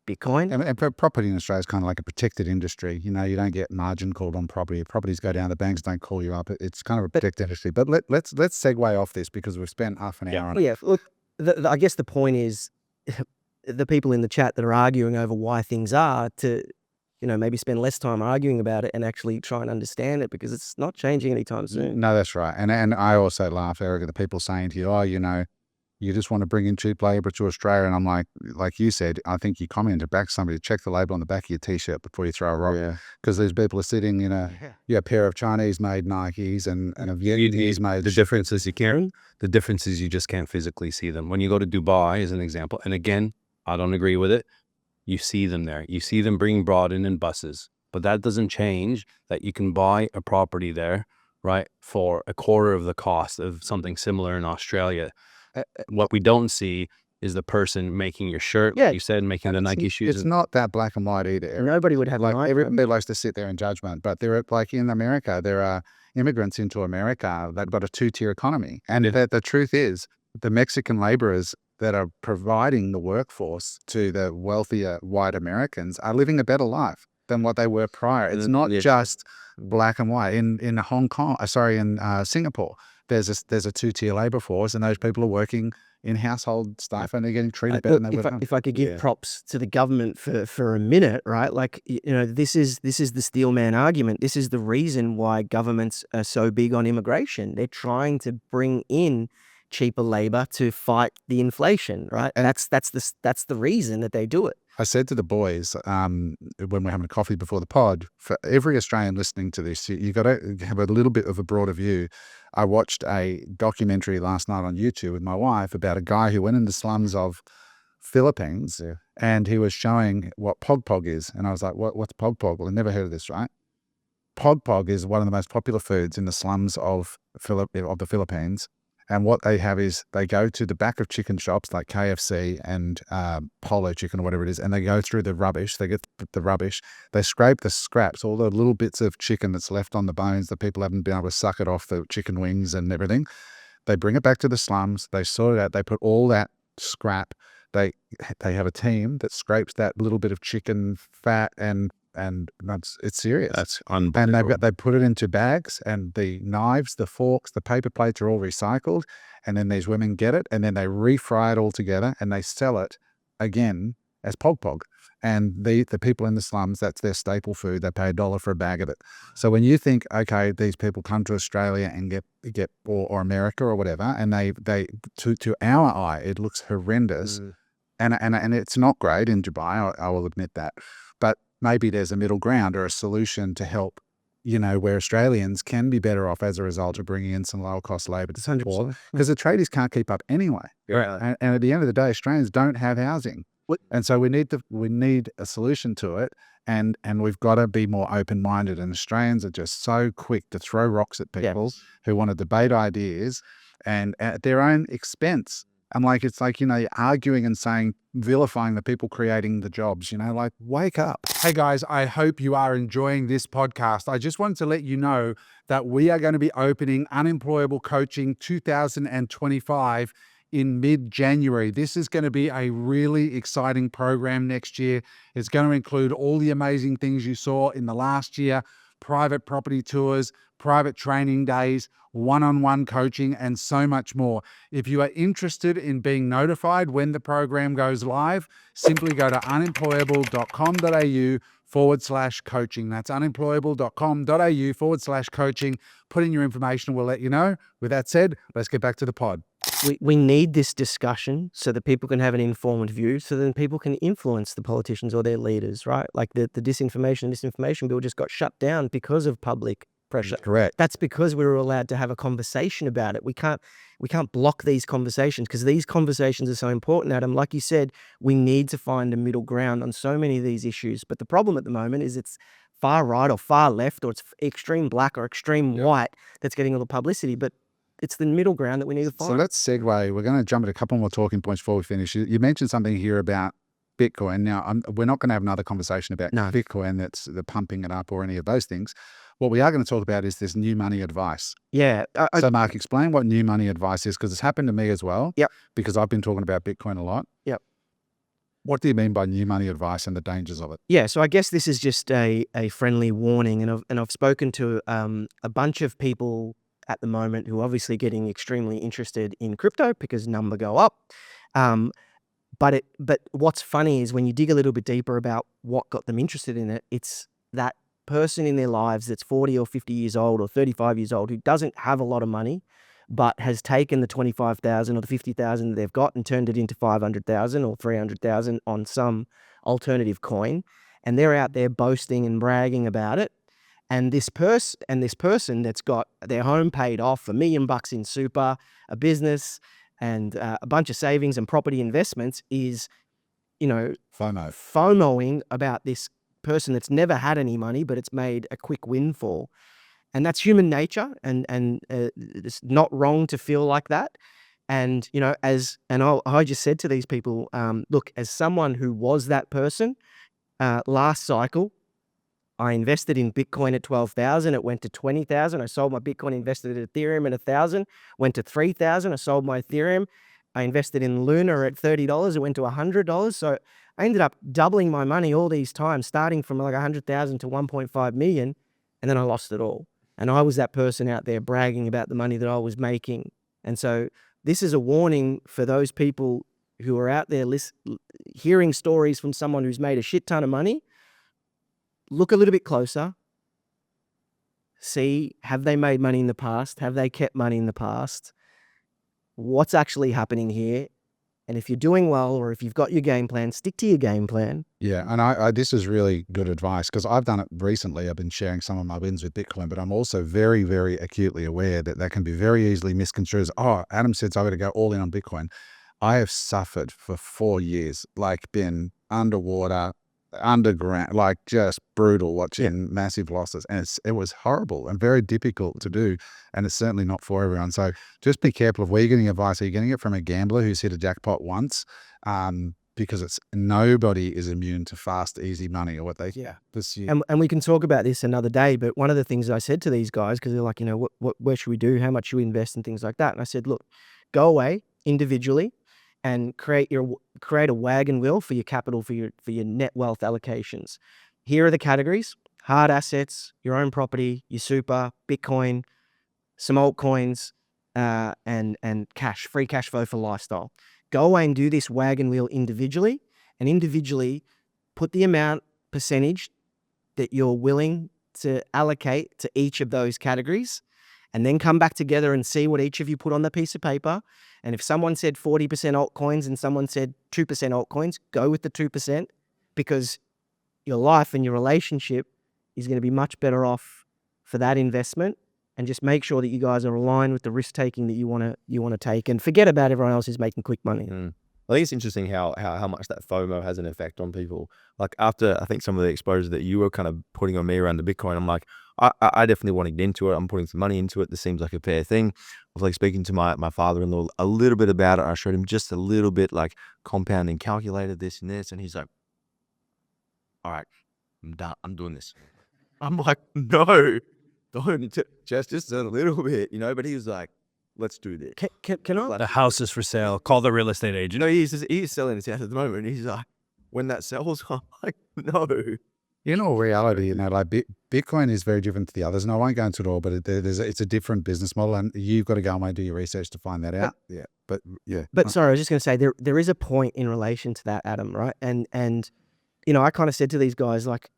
Bitcoin. And property in Australia is kind of like a protected industry. You don't get margin called on property. If properties go down, the banks don't call you up. It's kind of a protected industry. But let's segue off this because we've spent half an hour on it. Yeah, look, I guess the point is the people in the chat that are arguing over why things are to maybe spend less time arguing about it and actually try and understand it, because it's not changing anytime soon. No, that's right. And I also laugh, Eric, at the people saying to you, you just want to bring in cheap labor to Australia. And I'm like you said, I think you commented back somebody, check the label on the back of your T-shirt before you throw a rock. Because these people are sitting in a pair of Chinese-made Nikes and a Vietnamese-made. The difference is the difference is you just can't physically see them. When you go to Dubai, as an example, and again, I don't agree with it, you see them there. You see them being brought in buses. But that doesn't change that you can buy a property there, right, for a quarter of the cost of something similar in Australia. What we don't see is the person making your shirt, like you said, making the Nike shoes. It's not that black and white either, Eric. Nobody would have everybody likes to sit there in judgment, but there are, like in America, there are immigrants into America that got a 2-tier economy. And the truth is, the Mexican laborers that are providing the workforce to the wealthier white Americans are living a better life than what they were prior. It's not just black and white. In Singapore, there's a 2-tier labor force, and those people are working in household stuff and they're getting treated better than they would. If I could give props to the government for a minute, right? Like, this is the steel man argument. This is the reason why governments are so big on immigration. They're trying to bring in cheaper labor to fight the inflation, right? And that's the reason that they do it. I said to the boys when we're having a coffee before the pod, for every Australian listening to this, you got to have a little bit of a broader view. I watched a documentary last night on YouTube with my wife about a guy who went in the slums of Philippines and he was showing what pog pog is. And I was like, what's pog pog? Well, I've never heard of this, right? Pog pog is one of the most popular foods in the slums of the Philippines. And what they have is they go to the back of chicken shops like KFC and Polo Chicken or whatever it is, and they go through the rubbish. They get the rubbish. They scrape the scraps, all the little bits of chicken that's left on the bones that people haven't been able to suck it off the chicken wings and everything. They bring it back to the slums. They sort it out. They put all that scrap. They have a team that scrapes that little bit of chicken fat and it's serious. That's unbelievable. And they put it into bags, and the knives, the forks, the paper plates are all recycled. And then these women get it, and then they refry it all together, and they sell it again as pog pog. And the people in the slums, that's their staple food. They pay $1 for a bag of it. So when you think, okay, these people come to Australia and get or America or whatever, and they to our eye, it looks horrendous. and it's not great in Dubai. I will admit that, but maybe there's a middle ground or a solution to help. Where Australians can be better off as a result of bringing in some lower cost labor to It's support, 100%. because the tradies can't keep up anyway. Yeah. And at the end of the day, Australians don't have housing. What- And so we need a solution to it. And we've got to be more open-minded. And Australians are just so quick to throw rocks at people who want to debate ideas and at their own expense. And it's like, you're arguing and vilifying the people creating the jobs, like, wake up. Hey guys, I hope you are enjoying this podcast. I just wanted to let you know that we are going to be opening Unemployable Coaching 2025 in mid-January. This is going to be a really exciting program next year. It's going to include all the amazing things you saw in the last year: private property tours, private training days, one-on-one coaching, and so much more. If you are interested in being notified when the program goes live, simply go to unemployable.com.au/coaching. That's unemployable.com.au/coaching. Put in your information, we'll let you know. With that said, let's get back to the pod. We need this discussion so that people can have an informed view, so then people can influence the politicians or their leaders, right? Like the disinformation bill just got shut down because of public pressure. Correct. That's because we were allowed to have a conversation about it. We can't block these conversations, because these conversations are so important, Adam. Like you said, we need to find a middle ground on so many of these issues. But the problem at the moment is it's far right or far left, or it's extreme black or extreme white that's getting all the publicity. But it's the middle ground that we need to find. So let's segue. We're going to jump at a couple more talking points before we finish. You mentioned something here about Bitcoin. Now, we're not going to have another conversation about Bitcoin, that's the pumping it up or any of those things. What we are going to talk about is this new money advice. Yeah. So Mark, explain what new money advice is, because it's happened to me as well. Yep. Because I've been talking about Bitcoin a lot. Yep. What do you mean by new money advice and the dangers of it? Yeah, so I guess this is just a friendly warning, and I've spoken to a bunch of people at the moment who are obviously getting extremely interested in crypto because number go up. But what's funny is when you dig a little bit deeper about what got them interested in it, it's that person in their lives that's 40 or 50 years old or 35 years old who doesn't have a lot of money, but has taken the 25,000 or the 50,000 that they've got and turned it into 500,000 or 300,000 on some alternative coin, and they're out there boasting and bragging about it. And this person that's got their home paid off, $1 million in super, a business, and a bunch of savings and property investments is, FOMOing about this person that's never had any money, but it's made a quick windfall. And that's human nature, and it's not wrong to feel like that. And I just said to these people, look, as someone who was that person, last cycle, I invested in Bitcoin at 12,000. It went to 20,000. I sold my Bitcoin, invested in Ethereum at 1,000. Went to 3,000. I sold my Ethereum. I invested in Luna at $30. It went to $100. So I ended up doubling my money all these times, starting from like 100,000 to 1.5 million, and then I lost it all. And I was that person out there bragging about the money that I was making. And so this is a warning for those people who are out there hearing stories from someone who's made a shit ton of money. Look a little bit closer. See, have they made money in the past? Have they kept money in the past? What's actually happening here? And if you're doing well, or if you've got your game plan, stick to your game plan. Yeah, and I this is really good advice, because I've done it recently. I've been sharing some of my wins with Bitcoin, but I'm also very, very acutely aware that can be very easily misconstrued as, oh, Adam said so, I'm going to go all in on Bitcoin. I have suffered for 4 years, been underwater, underground, just brutal, watching massive losses, and it was horrible and very difficult to do, and it's certainly not for everyone. So just be careful of where you're getting advice. Are you getting it from a gambler who's hit a jackpot once? Because nobody is immune to fast, easy money, or what they pursue. And we can talk about this another day, but one of the things I said to these guys, because they're like, where should we do? How much should we invest and things like that? And I said, look, go away individually and create a wagon wheel for your capital, for your net wealth allocations. Here are the categories: hard assets, your own property, your super, Bitcoin, some altcoins, and cash, free cash flow for lifestyle. Go away and do this wagon wheel individually, and individually put the percentage that you're willing to allocate to each of those categories, and then come back together and see what each of you put on the piece of paper. And if someone said 40% altcoins and someone said 2% altcoins, go with the 2%, because your life and your relationship is going to be much better off for that investment. And just make sure that you guys are aligned with the risk taking that you want to take, and forget about everyone else who's making quick money. I think it's interesting how much that FOMO has an effect on people. Like after I think some of the exposure that you were kind of putting on me around the Bitcoin, I'm like, I definitely want to get into it. I'm putting some money into it. This seems like a fair thing. I was like speaking to my father-in-law a little bit about it. I showed him just a little bit, like compounding calculated this and this, and he's like, all right, I'm done. I'm doing this. I'm like, no, don't, just a little bit, you know. But he was like, let's do this. Can I? The house is for sale. Call the real estate agent. No, he's selling his house at the moment. And he's like, when that sells, I'm like, no. In all reality, like Bitcoin is very different to the others, and I won't go into it all, but it's a different business model, and you've got to go away and do your research to find that out. But sorry, I was just going to say there is a point in relation to that, Adam, right? And I kind of said to these guys, like,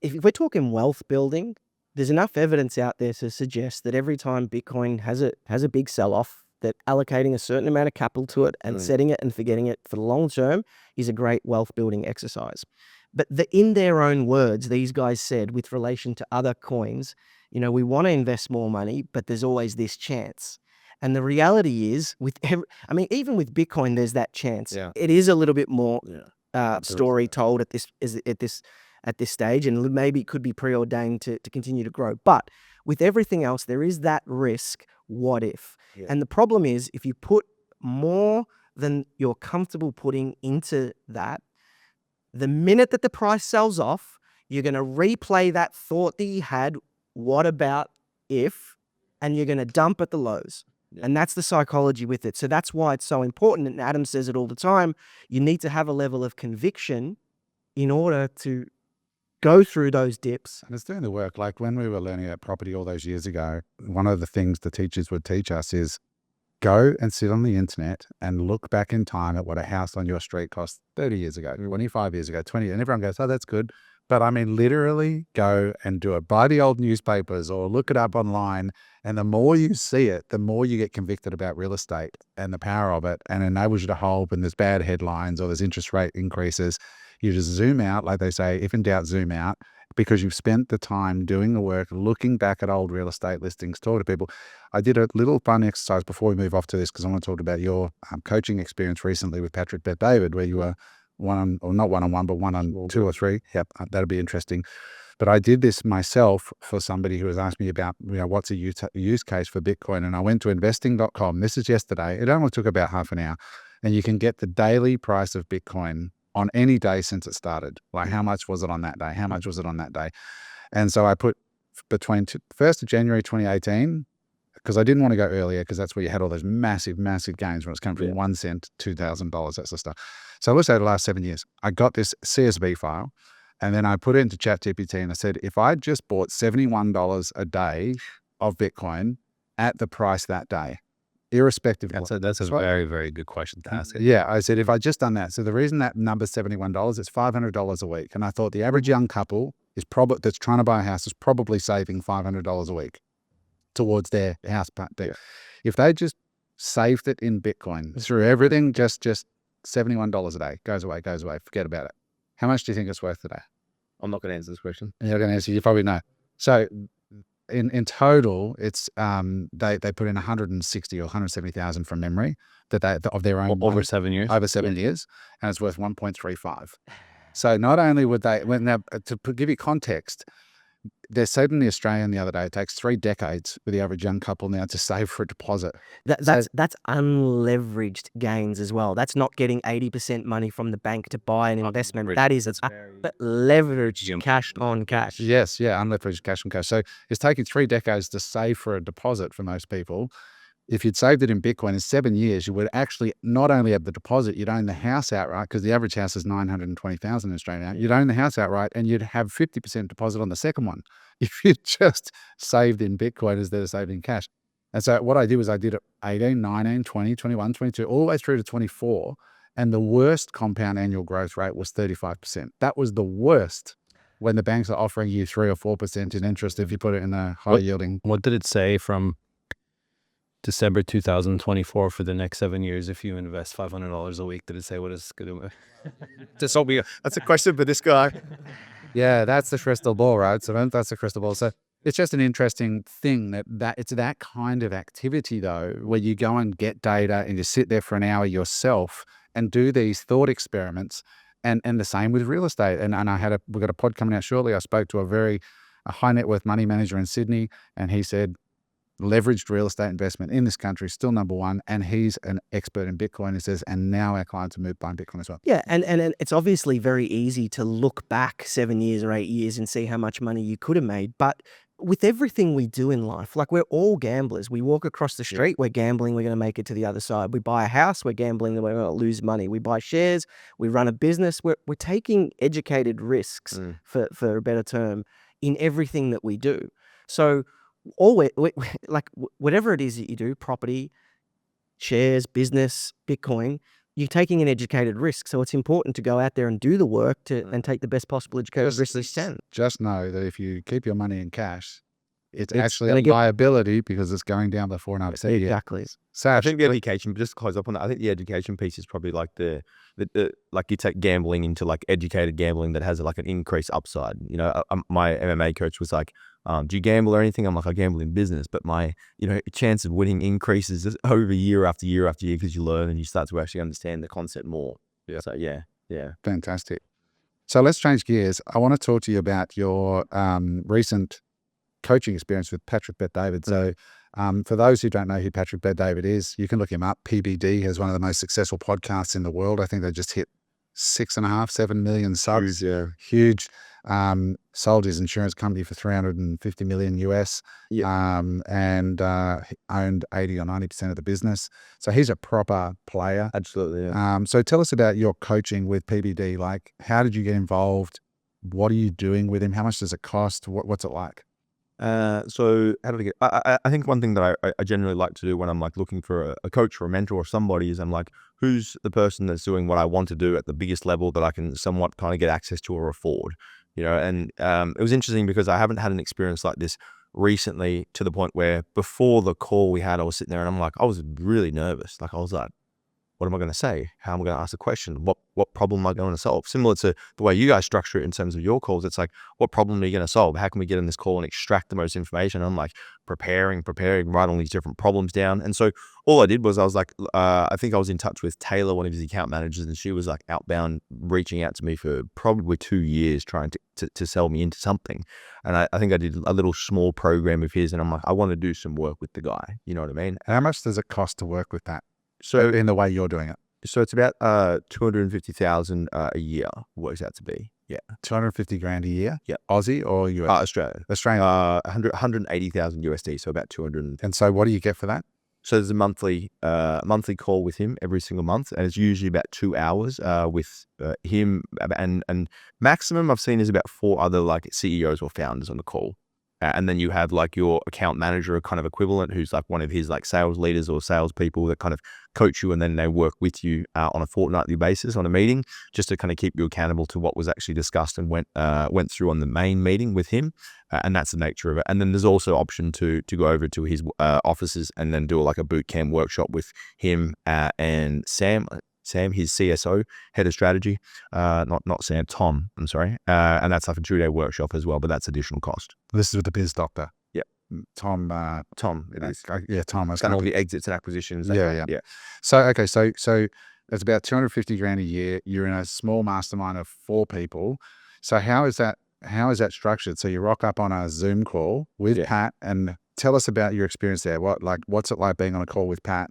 if we're talking wealth building, there's enough evidence out there to suggest that every time Bitcoin has a big sell-off, that allocating a certain amount of capital to it and setting it and forgetting it for the long term is a great wealth building exercise. But in their own words, these guys said, with relation to other coins, we want to invest more money, but there's always this chance. And the reality is, even with Bitcoin, there's that chance. Yeah. It is a little bit more story told at this stage, and maybe it could be preordained to continue to grow. But with everything else, there is that risk. What if? Yeah. And the problem is, if you put more than you're comfortable putting into that, the minute that the price sells off, you're going to replay that thought that you had, what about if, and you're going to dump at the lows. Yeah. And that's the psychology with it. So that's why it's so important. And Adam says it all the time. You need to have a level of conviction in order to go through those dips. And it's doing the work. Like when we were learning about property all those years ago, one of the things the teachers would teach us is go and sit on the internet and look back in time at what a house on your street cost 30 years ago, 25 years ago, 20, and everyone goes, oh, that's good. But I mean, literally go and do it. Buy the old newspapers or look it up online. And the more you see it, the more you get convicted about real estate and the power of it, and enables you to hold when there's bad headlines or there's interest rate increases. You just zoom out, like they say, if in doubt, zoom out, because you've spent the time doing the work, looking back at old real estate listings, talking to people. I did a little fun exercise before we move off to this, because I want to talk about your coaching experience recently with Patrick Bet-David, where you were not one-on-one, but one on 2 or 3. Yep, that'll be interesting. But I did this myself for somebody who was asking me about, what's a use case for Bitcoin. And I went to investing.com. This is yesterday. It only took about half an hour. And you can get the daily price of Bitcoin on any day since it started. Like, how much was it on that day? How much was it on that day? And so I put between 1st of January 2018, because I didn't want to go earlier, because that's where you had all those massive, massive gains when it's coming from 1 cent to $2,000, that sort of stuff. So let's say the last 7 years, I got this CSV file, and then I put it into ChatGPT, and I said, if I just bought $71 a day of Bitcoin at the price that day, irrespective of that's a very, very good question to ask. Yeah, I said, if I just done that. So the reason that number's $71, it's $500 a week. And I thought the average young couple is that's trying to buy a house is probably saving $500 a week towards their house part deal. If they just saved it in Bitcoin through everything, just $71 a day, goes away, forget about it. How much do you think it's worth today? I'm not going to answer this question. You're going to answer, you probably know. So in total, it's they put in 160 or 170,000 from memory of their own over 7 years. Over 7 years, and it's worth 1.35. So not only would they, to give you context, they said in the Australian the other day, it takes 3 decades for the average young couple now to save for a deposit. That's unleveraged gains as well. That's not getting 80% money from the bank to buy an investment. That is leveraged cash on cash. Yes, yeah, unleveraged cash on cash. So it's taking 3 decades to save for a deposit for most people. If you'd saved it in Bitcoin in 7 years, you would actually not only have the deposit, you'd own the house outright, because the average house is 920,000 in Australia. You'd own the house outright, and you'd have 50% deposit on the second one if you just saved in Bitcoin instead of saved in cash. And so what I did was I did it 18, 19, 20, 21, 22, all the way through to 24. And the worst compound annual growth rate was 35%. That was the worst, when the banks are offering you 3 or 4% in interest if you put it in a high yielding. What did it say from December 2024 for the next 7 years. If you invest $500 a week, did it say what it's going to? Just told me that's a question for this guy. Yeah, that's the crystal ball, right? So that's the crystal ball. So it's just an interesting thing that it's that kind of activity though, where you go and get data and you sit there for an hour yourself and do these thought experiments. And the same with real estate. And we've got a pod coming out shortly. I spoke to a high net worth money manager in Sydney, and he said leveraged real estate investment in this country is still number one. And he's an expert in Bitcoin. He says, and now our clients are buying Bitcoin as well. Yeah, and it's obviously very easy to look back 7 years or 8 years and see how much money you could have made. But with everything we do in life, like we're all gamblers. We walk across the street, we're gambling, we're going to make it to the other side. We buy a house, we're gambling that we're going to lose money. We buy shares, we run a business. We're taking educated risks, for a better term, in everything that we do. So whatever it is that you do, property, shares, business, Bitcoin, you're taking an educated risk. So it's important to go out there and do the work and take the best possible educated risk that you can. Just know that if you keep your money in cash, it's actually gonna a liability because it's going down by 4.5%. Exactly. Sash, I think the education, just to close up on that, I think the education piece is probably like the like you take gambling into like educated gambling that has like an increased upside. You know, my MMA coach was like, do you gamble or anything? I'm like, I gamble in business, but my, chance of winning increases just over year after year after year because you learn and you start to actually understand the concept more. Yeah. So yeah. Fantastic. So let's change gears. I want to talk to you about your recent coaching experience with Patrick Bet-David. So for those who don't know who Patrick Bet-David is, you can look him up. PBD has one of the most successful podcasts in the world. I think they just hit 6.5-7 million subs. Huge. Sold his insurance company for $350 million US, and owned 80 or 90% of the business. So he's a proper player. Absolutely. Yeah. So tell us about your coaching with PBD. Like, how did you get involved? What are you doing with him? How much does it cost? What's it like? So how did I get? I think one thing that I generally like to do when I'm like looking for a coach or a mentor or somebody is I'm like, who's the person that's doing what I want to do at the biggest level that I can somewhat kind of get access to or afford, And it was interesting because I haven't had an experience like this recently to the point where before the call we had, I was sitting there and I'm like, I was really nervous. Like I was like, what am I going to say? How am I going to ask the question? What problem am I going to solve? Similar to the way you guys structure it in terms of your calls, it's like, what problem are you going to solve? How can we get in this call and extract the most information? I'm like preparing, write all these different problems down. And so all I did was I was like, I think I was in touch with Taylor, one of his account managers, and she was like outbound reaching out to me for probably 2 years trying to sell me into something. And I think I did a little small program of his and I'm like, I want to do some work with the guy. You know what I mean? How much does it cost to work with that? So in the way you're doing it? So it's about 250,000 a year works out to be. Yeah. 250 grand a year? Yeah. Aussie or US? Australia. Australian. 180,000 USD, so about 200. And so what do you get for that? So there's a monthly call with him every single month, and it's usually about 2 hours with him, and maximum I've seen is about 4 other like CEOs or founders on the call. And then you have like your account manager, kind of equivalent, who's like one of his like sales leaders or sales people that kind of coach you, and then they work with you on a fortnightly basis on a meeting, just to kind of keep you accountable to what was actually discussed and went through on the main meeting with him. And that's the nature of it. And then there's also option to go over to his offices and then do like a boot camp workshop with him and Sam, his CSO, head of strategy, not Sam, Tom, I'm sorry. And that's like a 2-day workshop as well, but that's additional cost. This is with the biz doctor. Yeah. Tom, it is. Yeah, Tom. Done all the exits and acquisitions. Yeah. So, okay. So it's about 250 grand a year. You're in a small mastermind of 4 people. So how is that structured? So you rock up on a Zoom call with Pat, and tell us about your experience there. What's it like being on a call with Pat?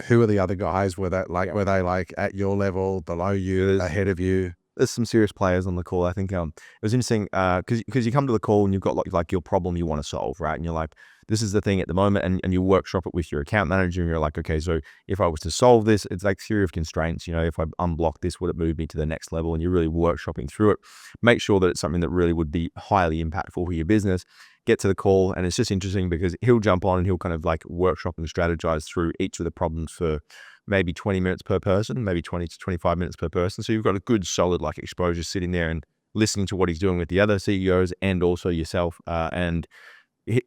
Who are the other guys? Were they like at your level, below you, ahead of you? There's some serious players on the call. I think it was interesting because you come to the call and you've got like your problem you want to solve, right? And you're like, this is the thing at the moment, and you workshop it with your account manager, and you're like, okay, so if I was to solve this, it's like theory of constraints. If I unblock this, would it move me to the next level? And you're really workshopping through it. Make sure that it's something that really would be highly impactful for your business. Get to the call, and it's just interesting because he'll jump on and he'll kind of like workshop and strategize through each of the problems for maybe 20 minutes per person, maybe 20 to 25 minutes per person. So you've got a good solid like exposure sitting there and listening to what he's doing with the other CEOs and also yourself. And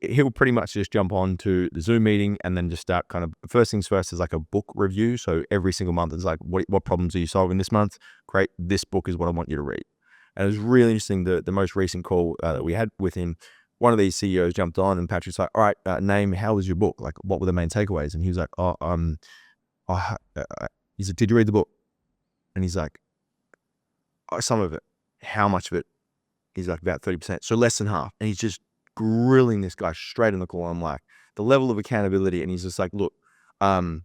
he'll pretty much just jump on to the Zoom meeting and then just start kind of, first things first is like a book review. So every single month it's like, what problems are you solving this month? Great. This book is what I want you to read. And it was really interesting. The most recent call that we had with him, one of these CEOs jumped on and Patrick's like, all right, name, how was your book? Like, what were the main takeaways? And he was like, he's like, did you read the book? And he's like, some of it. How much of it? He's like, about 30%. So less than half. And he's just grilling this guy straight in the call. I'm like, the level of accountability. And he's just like, look, and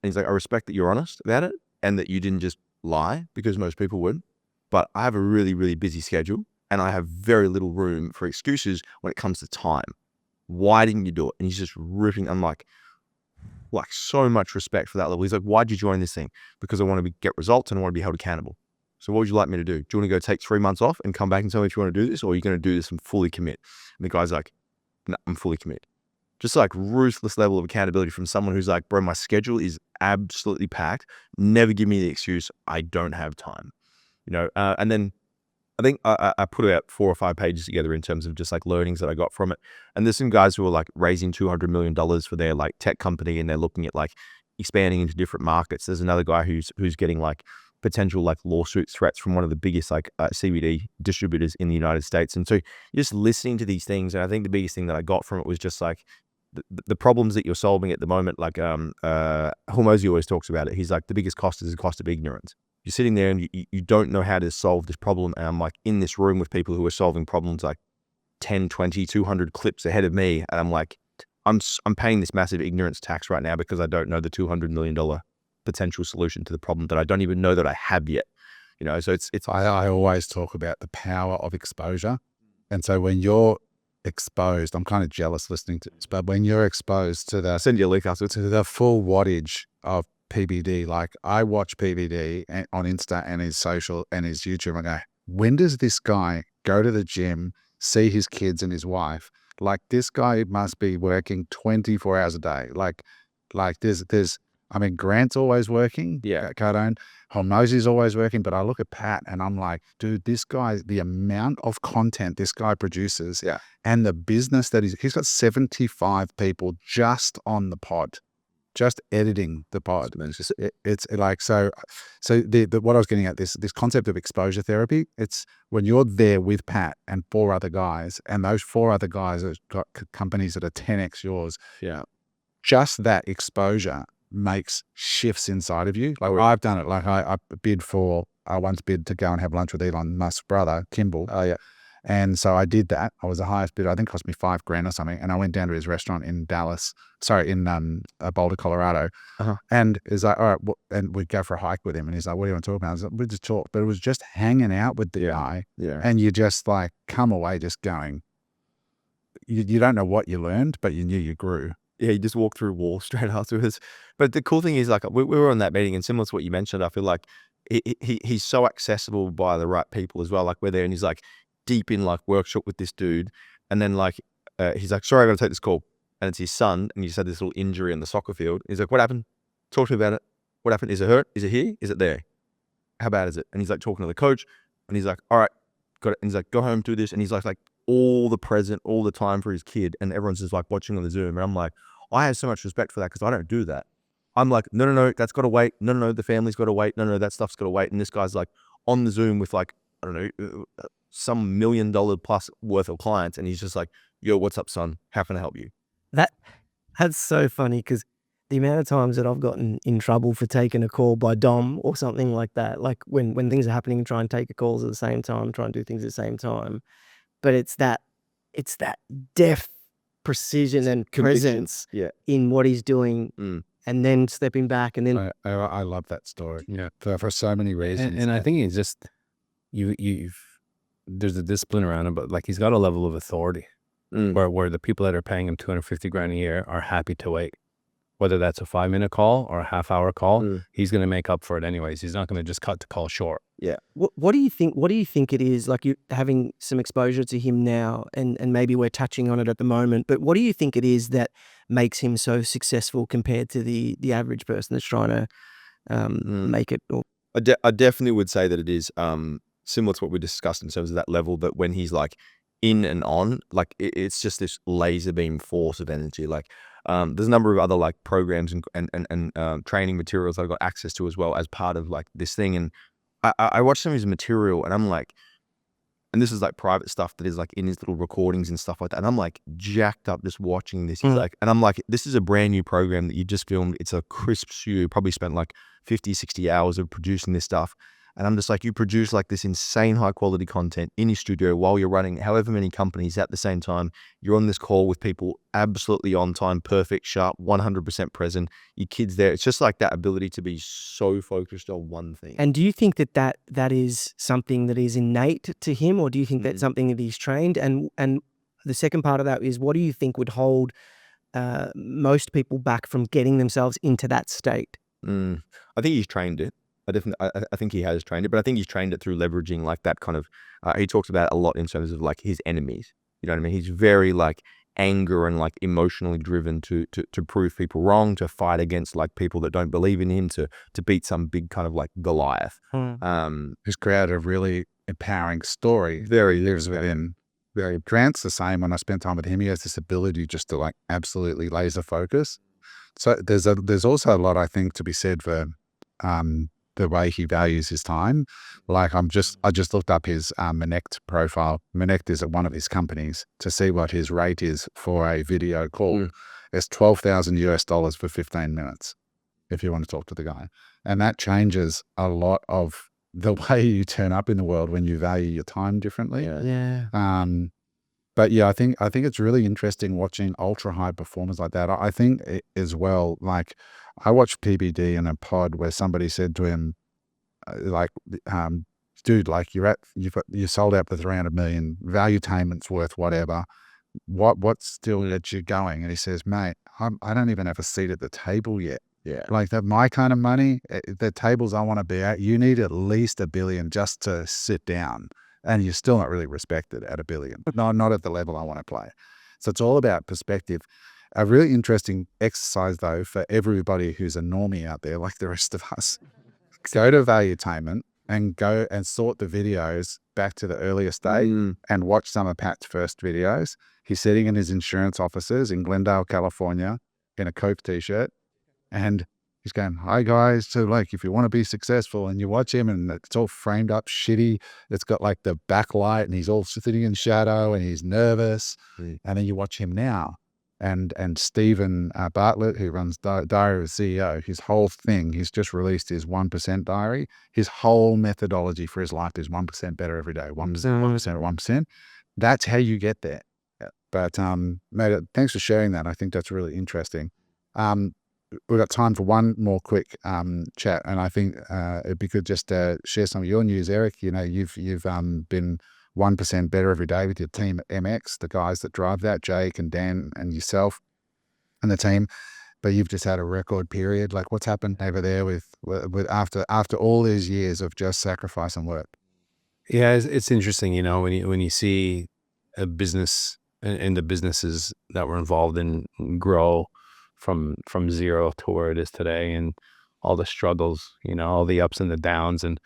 he's like, I respect that you're honest about it and that you didn't just lie, because most people would. But I have a really, really busy schedule and I have very little room for excuses when it comes to time. Why didn't you do it? And he's just ripping. I'm like so much respect for that level. He's like, why'd you join this thing? Because I want to get results and I want to be held accountable. So what would you like me to do? Do you want to go take 3 months off and come back and tell me if you want to do this, or are you going to do this and fully commit? And the guy's like, no, I'm fully committed. Just like ruthless level of accountability from someone who's like, bro, my schedule is absolutely packed. Never give me the excuse I don't have time. And then I think I put about 4 or 5 pages together in terms of just like learnings that I got from it. And there's some guys who are like raising $200 million for their like tech company, and they're looking at like expanding into different markets. There's another guy who's getting like potential like lawsuit threats from one of the biggest like CBD distributors in the United States. And so just listening to these things, and I think the biggest thing that I got from it was just like the problems that you're solving at the moment. Like Hormozy always talks about it. He's like, the biggest cost is the cost of ignorance. You're sitting there and you don't know how to solve this problem. And I'm like in this room with people who are solving problems like 10, 20, 200 clips ahead of me. And I'm like, I'm paying this massive ignorance tax right now because I don't know the $200 million potential solution to the problem that I don't even know that I have yet. So it's. I always talk about the power of exposure. And so when you're exposed, I'm kind of jealous listening to this, but when you're exposed to I'll send you a link afterwards. to the full wattage of PBD, like I watch PBD on Insta and his social and his YouTube, and I go, when does this guy go to the gym, see his kids and his wife? Like, this guy must be working 24 hours a day. Like there's I mean, Grant's always working. Yeah. Cardone. Hormozy's always working. But I look at Pat and I'm like, dude, this guy, the amount of content this guy produces, and the business that he's got 75 people just on the pod, just editing the pod. It's like, so what I was getting at, this concept of exposure therapy, it's when you're there with Pat and 4 other guys, and those 4 other guys have got companies that are 10x yours. Yeah. Just that exposure makes shifts inside of you. Like, I've done it. Like I once bid to go and have lunch with Elon Musk's brother, Kimball. Oh yeah. And so I did that. I was the highest bidder. I think it cost me $5,000 or something. And I went down to his restaurant in Boulder, Colorado. And it's like, all right, and we'd go for a hike with him. And he's like, what do you want to talk about? I was like, we just talk. But it was just hanging out with the guy. Yeah. And you just like come away just going, you don't know what you learned, but you knew you grew. Yeah, he just walked through walls straight afterwards. But the cool thing is, like, we were on that meeting, and similar to what you mentioned, I feel like he's so accessible by the right people as well. Like, we're there and he's like deep in like workshop with this dude, and then like he's like, sorry, I got to take this call, and it's his son, and he just had this little injury in the soccer field. He's like, what happened? Talk to me about it. What happened? Is it hurt? Is it here? Is it there? How bad is it? And he's like talking to the coach, and he's like, all right, got it. And he's like, go home, do this, and he's like all the present, all the time for his kid, and everyone's just like watching on the Zoom, and I'm like, I have so much respect for that because I don't do that. I'm like, no, that's got to wait. No, the family's got to wait. No, that stuff's got to wait. And this guy's like on the Zoom with like, I don't know, some $1 million plus worth of clients. And he's just like, yo, what's up, son? How can I help you? That's so funny, because the amount of times that I've gotten in trouble for taking a call by Dom or something like that, like when things are happening, try and take calls at the same time, try and do things at the same time. But it's that deft precision and presence in what he's doing, and then stepping back, and then I love that story. Yeah, for so many reasons. And I think it's just there's a discipline around him, but like he's got a level of authority where the people that are paying him $250,000 a year are happy to wait. Whether that's a 5-minute call or a half-hour call, he's going to make up for it anyways. He's not going to just cut the call short. Yeah. What do you think? What do you think it is? Like, you're having some exposure to him now, and maybe we're touching on it at the moment. But what do you think it is that makes him so successful compared to the average person that's trying to make it? Or I definitely would say that it is similar to what we discussed in terms of that level. But when he's like in and on, like it's just this laser beam force of energy. Like there's a number of other like programs and training materials I've got access to as well as part of like this thing. And I watch some of his material and I'm like, and this is like private stuff that is like in his little recordings and stuff like that. And I'm like jacked up just watching this. He's like, and I'm like, this is a brand new program that you just filmed. It's a crisp shoe. You probably spent like 50, 60 hours of producing this stuff. And I'm just like, you produce like this insane high quality content in your studio while you're running however many companies at the same time. You're on this call with people absolutely on time, perfect, sharp, 100% present. Your kids there. It's just like that ability to be so focused on one thing. And do you think that is something that is innate to him, or do you think that's something that he's trained? And the second part of that is, what do you think would hold most people back from getting themselves into that state? I think he's trained it. I think he has trained it, but I think he's trained it through leveraging like that kind of, he talks about it a lot in terms of like his enemies, you know what I mean? He's very like anger and like emotionally driven to prove people wrong, to fight against like people that don't believe in him, to beat some big kind of like Goliath. He's created a really empowering story. Very lives within. Grant's the same. When I spent time with him, he has this ability just to like absolutely laser focus. So there's also a lot, I think, to be said for the way he values his time. Like I just looked up his Monect profile. Monect is at one of his companies to see what his rate is for a video call. It's $12,000 for 15 minutes if you want to talk to the guy. And that changes a lot of the way you turn up in the world when you value your time differently. But yeah, I think it's really interesting watching ultra high performers like that. I think as well, like I watched PBD in a pod where somebody said to him, like, dude, like you sold out for 300 million, valuetainment's worth whatever. What still lets you going? And he says, mate, I don't even have a seat at the table yet. Yeah. Like that, my kind of money, the tables I want to be at, you need at least $1 billion just to sit down. And you're still not really respected at $1 billion. Not at the level I want to play. So it's all about perspective. A really interesting exercise though for everybody who's a normie out there, like the rest of us, go to Valuetainment and go and sort the videos back to the earliest day and watch some of Pat's first videos. He's sitting in his insurance offices in Glendale, California, in a Coke t-shirt, and he's going, hi guys. So like, if you want to be successful, and you watch him and it's all framed up shitty. It's got like the backlight and he's all sitting in shadow and he's nervous. And then you watch him now and Stephen Bartlett, who runs Diary of a CEO, his whole thing, he's just released his 1% diary. His whole methodology for his life is 1% better every day. 1%, 1%. That's how you get there. But mate, thanks for sharing that. I think that's really interesting. We've got time for one more quick chat, and I think it'd be good just to share some of your news, Eric. You know, you've been 1% better every day with your team at MX, the guys that drive that, Jake and Dan and yourself and the team. But you've just had a record period. Like, what's happened over there with after all these years of just sacrifice and work? Yeah, it's interesting, you know, when you see a business and the businesses that we're involved in grow from zero to where it is today, and all the struggles, you know, all the ups and the downs. And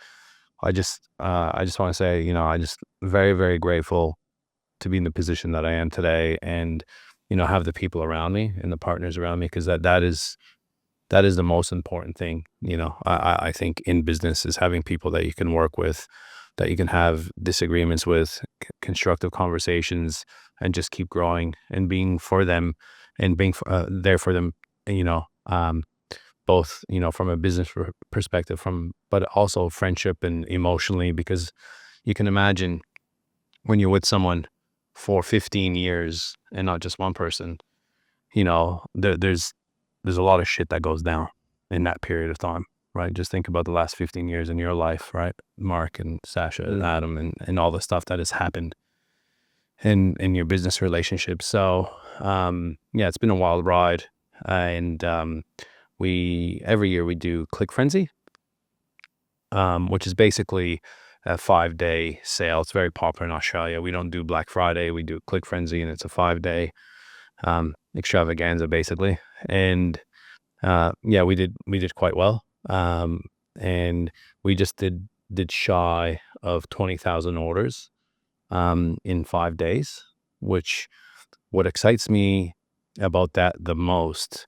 I just want to say, you know, I just very, very grateful to be in the position that I am today, and, you know, have the people around me and the partners around me, because that is the most important thing. You know, I think in business is having people that you can work with, that you can have disagreements with, constructive conversations, and just keep growing and being for them and being there for them, you know, both, you know, from a business perspective, but also friendship and emotionally, because you can imagine when you're with someone for 15 years and not just one person, you know, there's a lot of shit that goes down in that period of time, right? Just think about the last 15 years in your life, right? Mark and Sasha and Adam and all the stuff that has happened in your business relationships. So, yeah, it's been a wild ride. And every year we do Click Frenzy, which is basically a 5-day sale. It's very popular in Australia. We don't do Black Friday. We do Click Frenzy, and it's a 5-day extravaganza basically. And yeah, we did quite well. And we just did shy of 20,000 orders in 5 days, which what excites me about that the most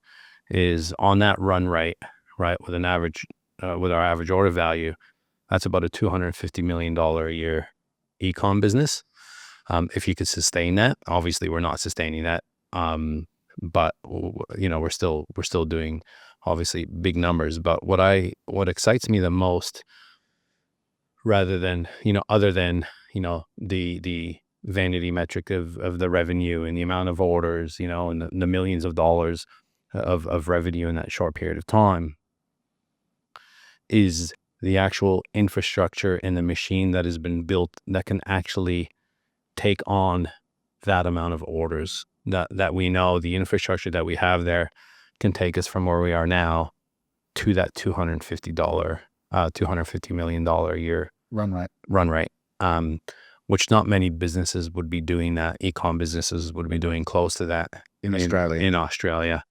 is on that run rate, right, with an average, with our average order value, that's about a $250 million a year e-com business. If you could sustain that, obviously we're not sustaining that. But we're still doing obviously big numbers. But what excites me the most, rather than, other than, the vanity metric of the revenue and the amount of orders, and the millions of dollars of revenue in that short period of time, is the actual infrastructure and the machine that has been built that can actually take on that amount of orders, that we know the infrastructure that we have there can take us from where we are now to that $250 million a year Run rate, which not many businesses would be doing that. E-com businesses would be doing close to that in Australia.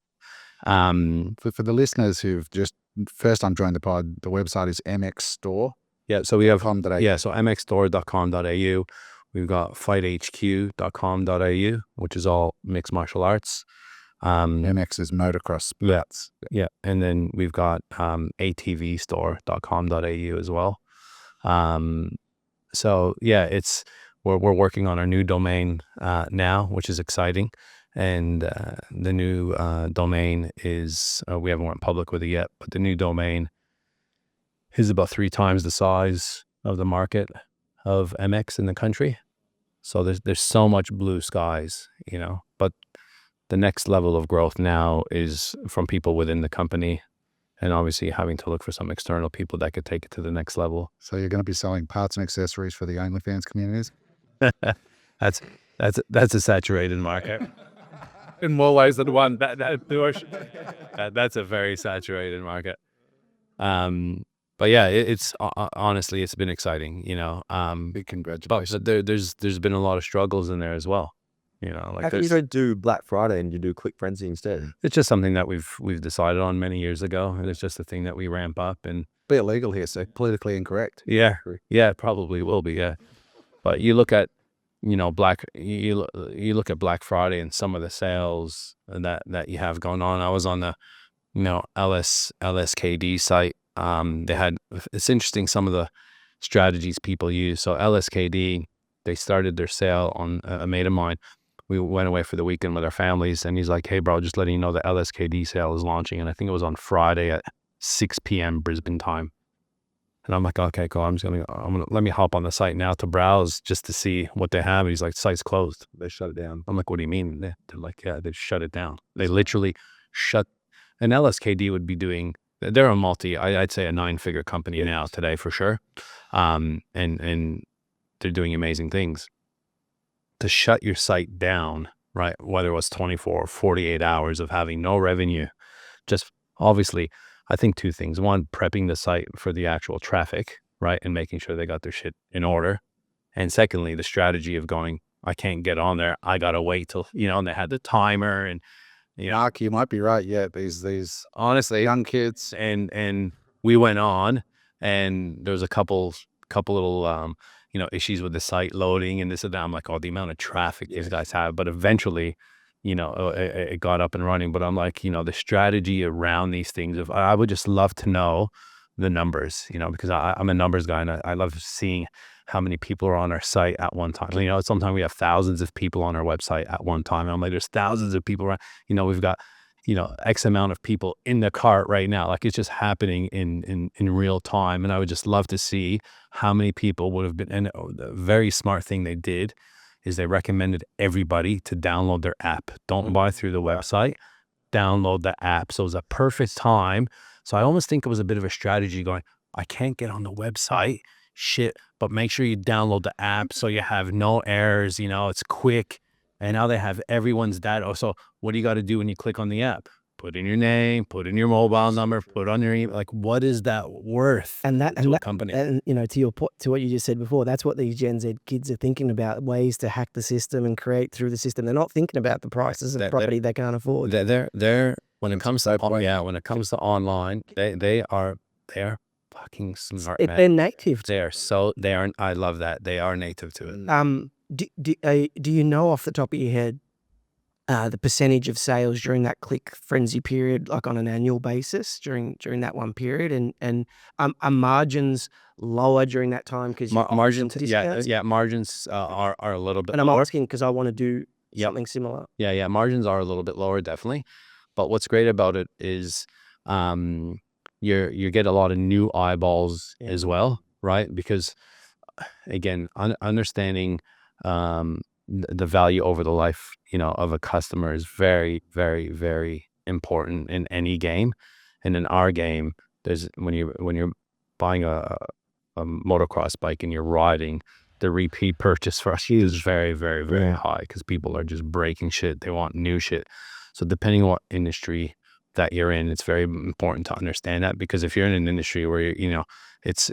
For the listeners who've just first time joined the pod, the website is mxstore.com.au. Yeah, so we have so mxstore.com.au. We've got fighthq.com.au, which is all mixed martial arts. MX is motocross sports. Yeah. And then we've got atvstore.com.au as well. So yeah, we're working on our new domain now, which is exciting. And the new domain is, we haven't went public with it yet, but the new domain is about 3 times the size of the market of MX in the country. So there's so much blue skies, but the next level of growth now is from people within the company, and obviously having to look for some external people that could take it to the next level. So you're going to be selling parts and accessories for the OnlyFans communities? That's a saturated market. In more ways than one. That's a very saturated market. But yeah, it's honestly, it's been exciting, Big congratulations. But there's been a lot of struggles in there as well, How can you don't do Black Friday and you do Quick Frenzy instead? It's just something that we've decided on many years ago, and it's just a thing that we ramp up. And be illegal here, so politically incorrect. Yeah, it probably will be. Yeah, but you look at you look at Black Friday and some of the sales that you have going on. I was on the LSKD site. It's interesting some of the strategies people use. So LSKD, they started their sale on a mate of mine. We went away for the weekend with our families, and he's like, "Hey bro, just letting you know the LSKD sale is launching." And I think it was on Friday at 6 p.m. Brisbane time. And I'm like, "Okay, cool. I'm gonna let me hop on the site now to browse just to see what they have." And he's like, "Site's closed. They shut it down." I'm like, "What do you mean?" They're like, "Yeah, they shut it down. They literally shut." An LSKD would be doing. They're a I'd say a 9-figure company now today for sure. And they're doing amazing things. To shut your site down, right? Whether it was 24 or 48 hours of having no revenue, just obviously, I think 2 things. One, prepping the site for the actual traffic, right? And making sure they got their shit in order. And secondly, the strategy of going, I can't get on there. I got to wait till, and they had the timer and, Mark, you might be right. Yeah, these honestly young kids, and we went on, and there was a couple little issues with the site loading and this and that. I'm like, oh, the amount of traffic these guys have. But eventually, it got up and running. But I'm like, the strategy around these things. I would just love to know the numbers, because I'm a numbers guy, and I love seeing how many people are on our site at one time. Sometimes we have thousands of people on our website at one time. And I'm like, there's thousands of people around. We've got, X amount of people in the cart right now. Like, it's just happening in real time. And I would just love to see how many people would have been. And the very smart thing they did is they recommended everybody to download their app. Don't buy through the website, download the app. So it was a perfect time. So I almost think it was a bit of a strategy going, I can't get on the website, shit, but make sure you download the app so you have no errors, it's quick. And now they have everyone's data. So what do you got to do when you click on the app? Put in your name, put in your mobile number, put on your email. Like, what is that worth to a company? And to your point, to what you just said before, that's what these Gen Z kids are thinking about, ways to hack the system and create through the system. They're not thinking about the prices of property they can't afford. They're when it comes to online, they are fucking smart. They're native. I love that. They are native to it. Do you know off the top of your head the percentage of sales during that click frenzy period, like on an annual basis during that one period, and are margins lower during that time because Margins, discounts? margins are a little bit And I'm lower. asking because I want to do Yep. something similar. Yeah, margins are a little bit lower, definitely. But what's great about it is you get a lot of new eyeballs as well, right? Because again, understanding the value over the life, of a customer is very, very, very important in any game. And in our game, there's when you're buying a motocross bike and you're riding, the repeat purchase for us is very, very, very high because people are just breaking shit. They want new shit. So depending on what industry that you're in, it's very important to understand that, because if you're in an industry where it's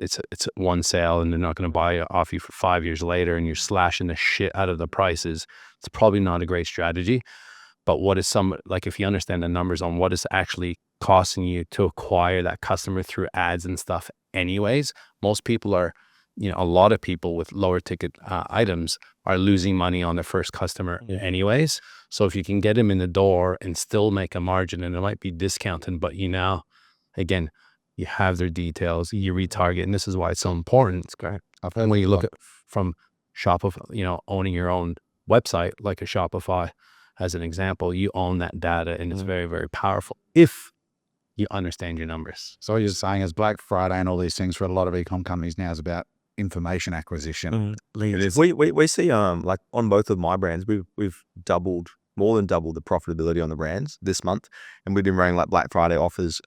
one sale and they're not going to buy it off you for 5 years later and you're slashing the shit out of the prices, it's probably not a great strategy. But what is like if you understand the numbers on what is actually costing you to acquire that customer through ads and stuff anyways, most people are, a lot of people with lower ticket items are losing money on their first customer anyways. So if you can get them in the door and still make a margin, and it might be discounting, but again, you have their details, you retarget, and this is why it's so important. It's great. And when you look at from Shopify, owning your own website, like a Shopify, as an example, you own that data, and it's very, very powerful if you understand your numbers. So what you're saying is Black Friday and all these things for a lot of e-com companies now is about information acquisition. It is. We see like on both of my brands, we've more than doubled the profitability on the brands this month, and we've been running like Black Friday offers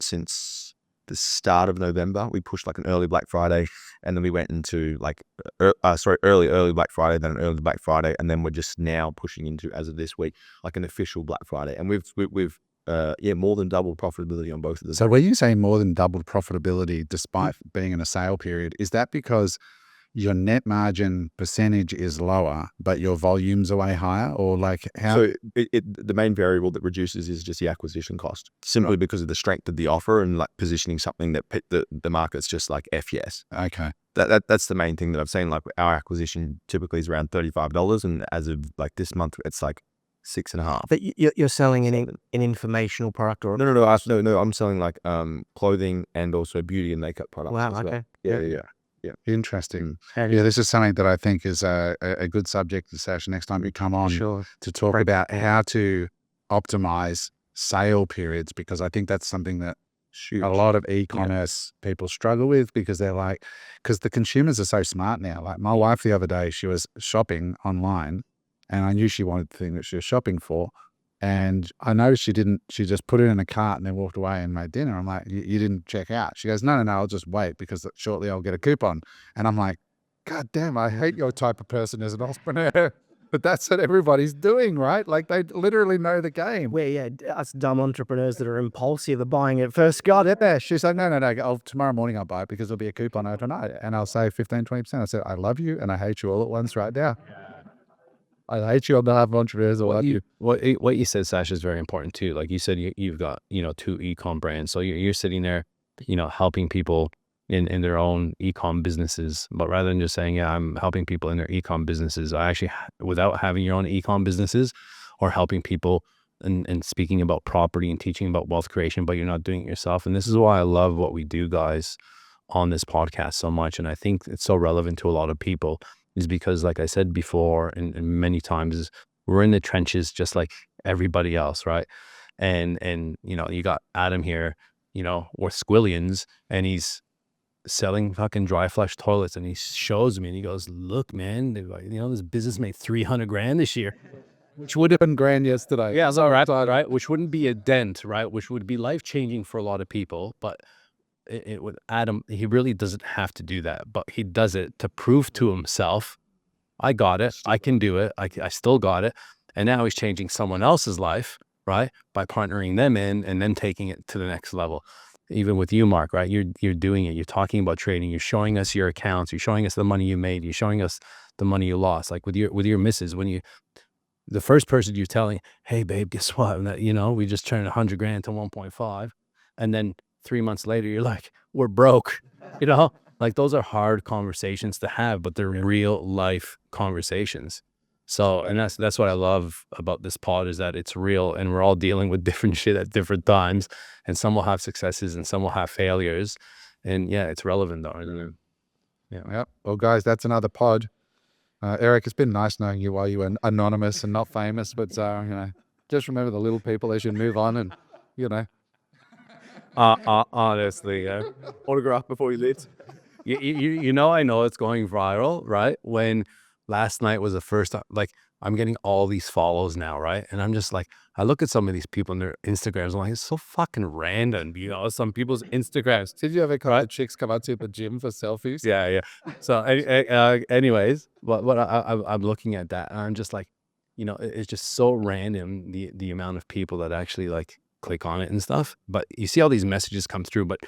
since the start of November. We pushed like an early Black Friday, and then we went into like early Black Friday, then an early Black Friday, and then we're just now pushing into, as of this week, like an official Black Friday, and we've more than doubled profitability on both of them. So when you say more than doubled profitability despite being in a sale period, is that because your net margin percentage is lower, but your volumes are way higher, or like how? So the main variable that reduces is just the acquisition cost, simply because of the strength of the offer and like positioning something that the market's just like F yes. Okay. That's the main thing that I've seen. Like our acquisition typically is around $35, and as of like this month, it's like $6.50. But you're selling an informational product, or No. I'm selling like clothing and also beauty and makeup products. Wow. as well. Okay. Yeah. Interesting. Yeah, this is something that I think is a good subject to Sash next time you come on to talk about how to optimize sale periods, because I think that's something that a lot of e-commerce people struggle with, because because the consumers are so smart now. Like my wife the other day, she was shopping online and I knew she wanted the thing that she was shopping for. And I noticed she just put it in a cart and then walked away and made dinner. I'm like, you didn't check out. She goes, no, I'll just wait because shortly I'll get a coupon. And I'm like, God damn, I hate your type of person as an entrepreneur. But that's what everybody's doing, right? Like they literally know the game. Well, us dumb entrepreneurs that are impulsive are buying it first. God, Yeah, she's like, no. Tomorrow morning I'll buy it because there'll be a coupon overnight and I'll save 15, 20%. I said, I love you and I hate you all at once right now. I hate you on behalf of entrepreneurs. I love you. What you said, Sasha, is very important too. Like you said, you've got 2 e-com brands, so you're sitting there, helping people in their own e-com businesses. But rather than just saying, yeah, I'm helping people in their e-com businesses, I actually, without having your own e-com businesses or helping people and speaking about property and teaching about wealth creation, but you're not doing it yourself. And this is why I love what we do, guys, on this podcast so much. And I think it's so relevant to a lot of people, is because, like I said before, and many times, we're in the trenches just like everybody else, right? And you got Adam here, worth squillions, and he's selling fucking dry flush toilets, and he shows me and he goes, look, man, this business made $300,000 this year, Which would have been grand yesterday. yeah, it's all right, which wouldn't be a dent, right, which would be life-changing for a lot of people. But with Adam, he really doesn't have to do that, but he does it to prove to himself, I got it, I can do it, I still got it. And now he's changing someone else's life, right, by partnering them in and then taking it to the next level. Even with you, Mark, right, you're doing it, you're talking about trading, you're showing us your accounts, you're showing us the money you made, you're showing us the money you lost. Like with your missus, when the first person you're telling, hey babe, guess what, we just turned $100,000 to 1.5, and then 3 months later you're like, we're broke, Like those are hard conversations to have, but they're real life conversations. So, and that's what I love about this pod, is that it's real and we're all dealing with different shit at different times, and some will have successes and some will have failures. And yeah, it's relevant though, isn't it? Yep. Well, guys, that's another pod. Eric, it's been nice knowing you while you were anonymous and not famous, but just remember the little people as you move on, and Honestly, Autograph before you leave. I know it's going viral, right? When last night was the first time, like I'm getting all these follows now, right? And I'm just like, I look at some of these people on their Instagrams, I'm like, it's so fucking random, some people's Instagrams. did you ever the chicks come out to the gym for selfies? Yeah. So, anyways, what I'm looking at that, and I'm just like, it's just so random, the amount of people that actually like click on it and stuff. But you see all these messages come through, but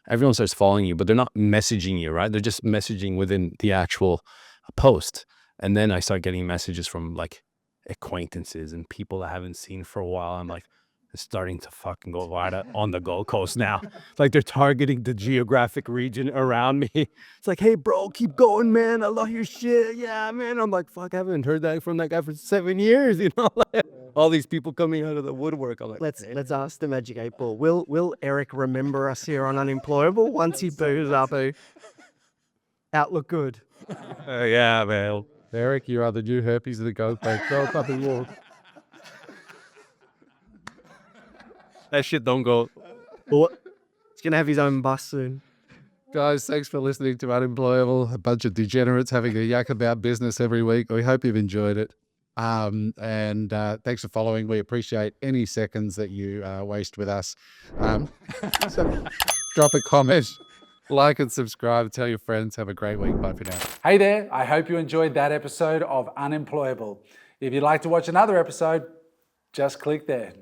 everyone starts following you, but they're not messaging you, right? They're just messaging within the actual post. And then I start getting messages from like acquaintances and people I haven't seen for a while. I'm like, it's starting to fucking go wild on the Gold Coast now. Like they're targeting the geographic region around me. It's like, hey bro, keep going, man. I love your shit. Yeah, man. I'm like, fuck, I haven't heard that from that guy for 7 years. Like, all these people coming out of the woodwork. I'm like, Let's ask the Magic 8 Ball. Will Eric remember us here on Unemployable once he boos up? Outlook good. yeah, man. Eric, you are the new herpes of the Gold Coast. Go up and walk. That shit don't go. He's gonna have his own bus soon. Guys, thanks for listening to Unemployable, a bunch of degenerates having a yak about business every week. We hope you've enjoyed it. And thanks for following. We appreciate any seconds that you waste with us. So drop a comment, like and subscribe, tell your friends. Have a great week. Bye for now. Hey there, I hope you enjoyed that episode of Unemployable. If you'd like to watch another episode, just click there.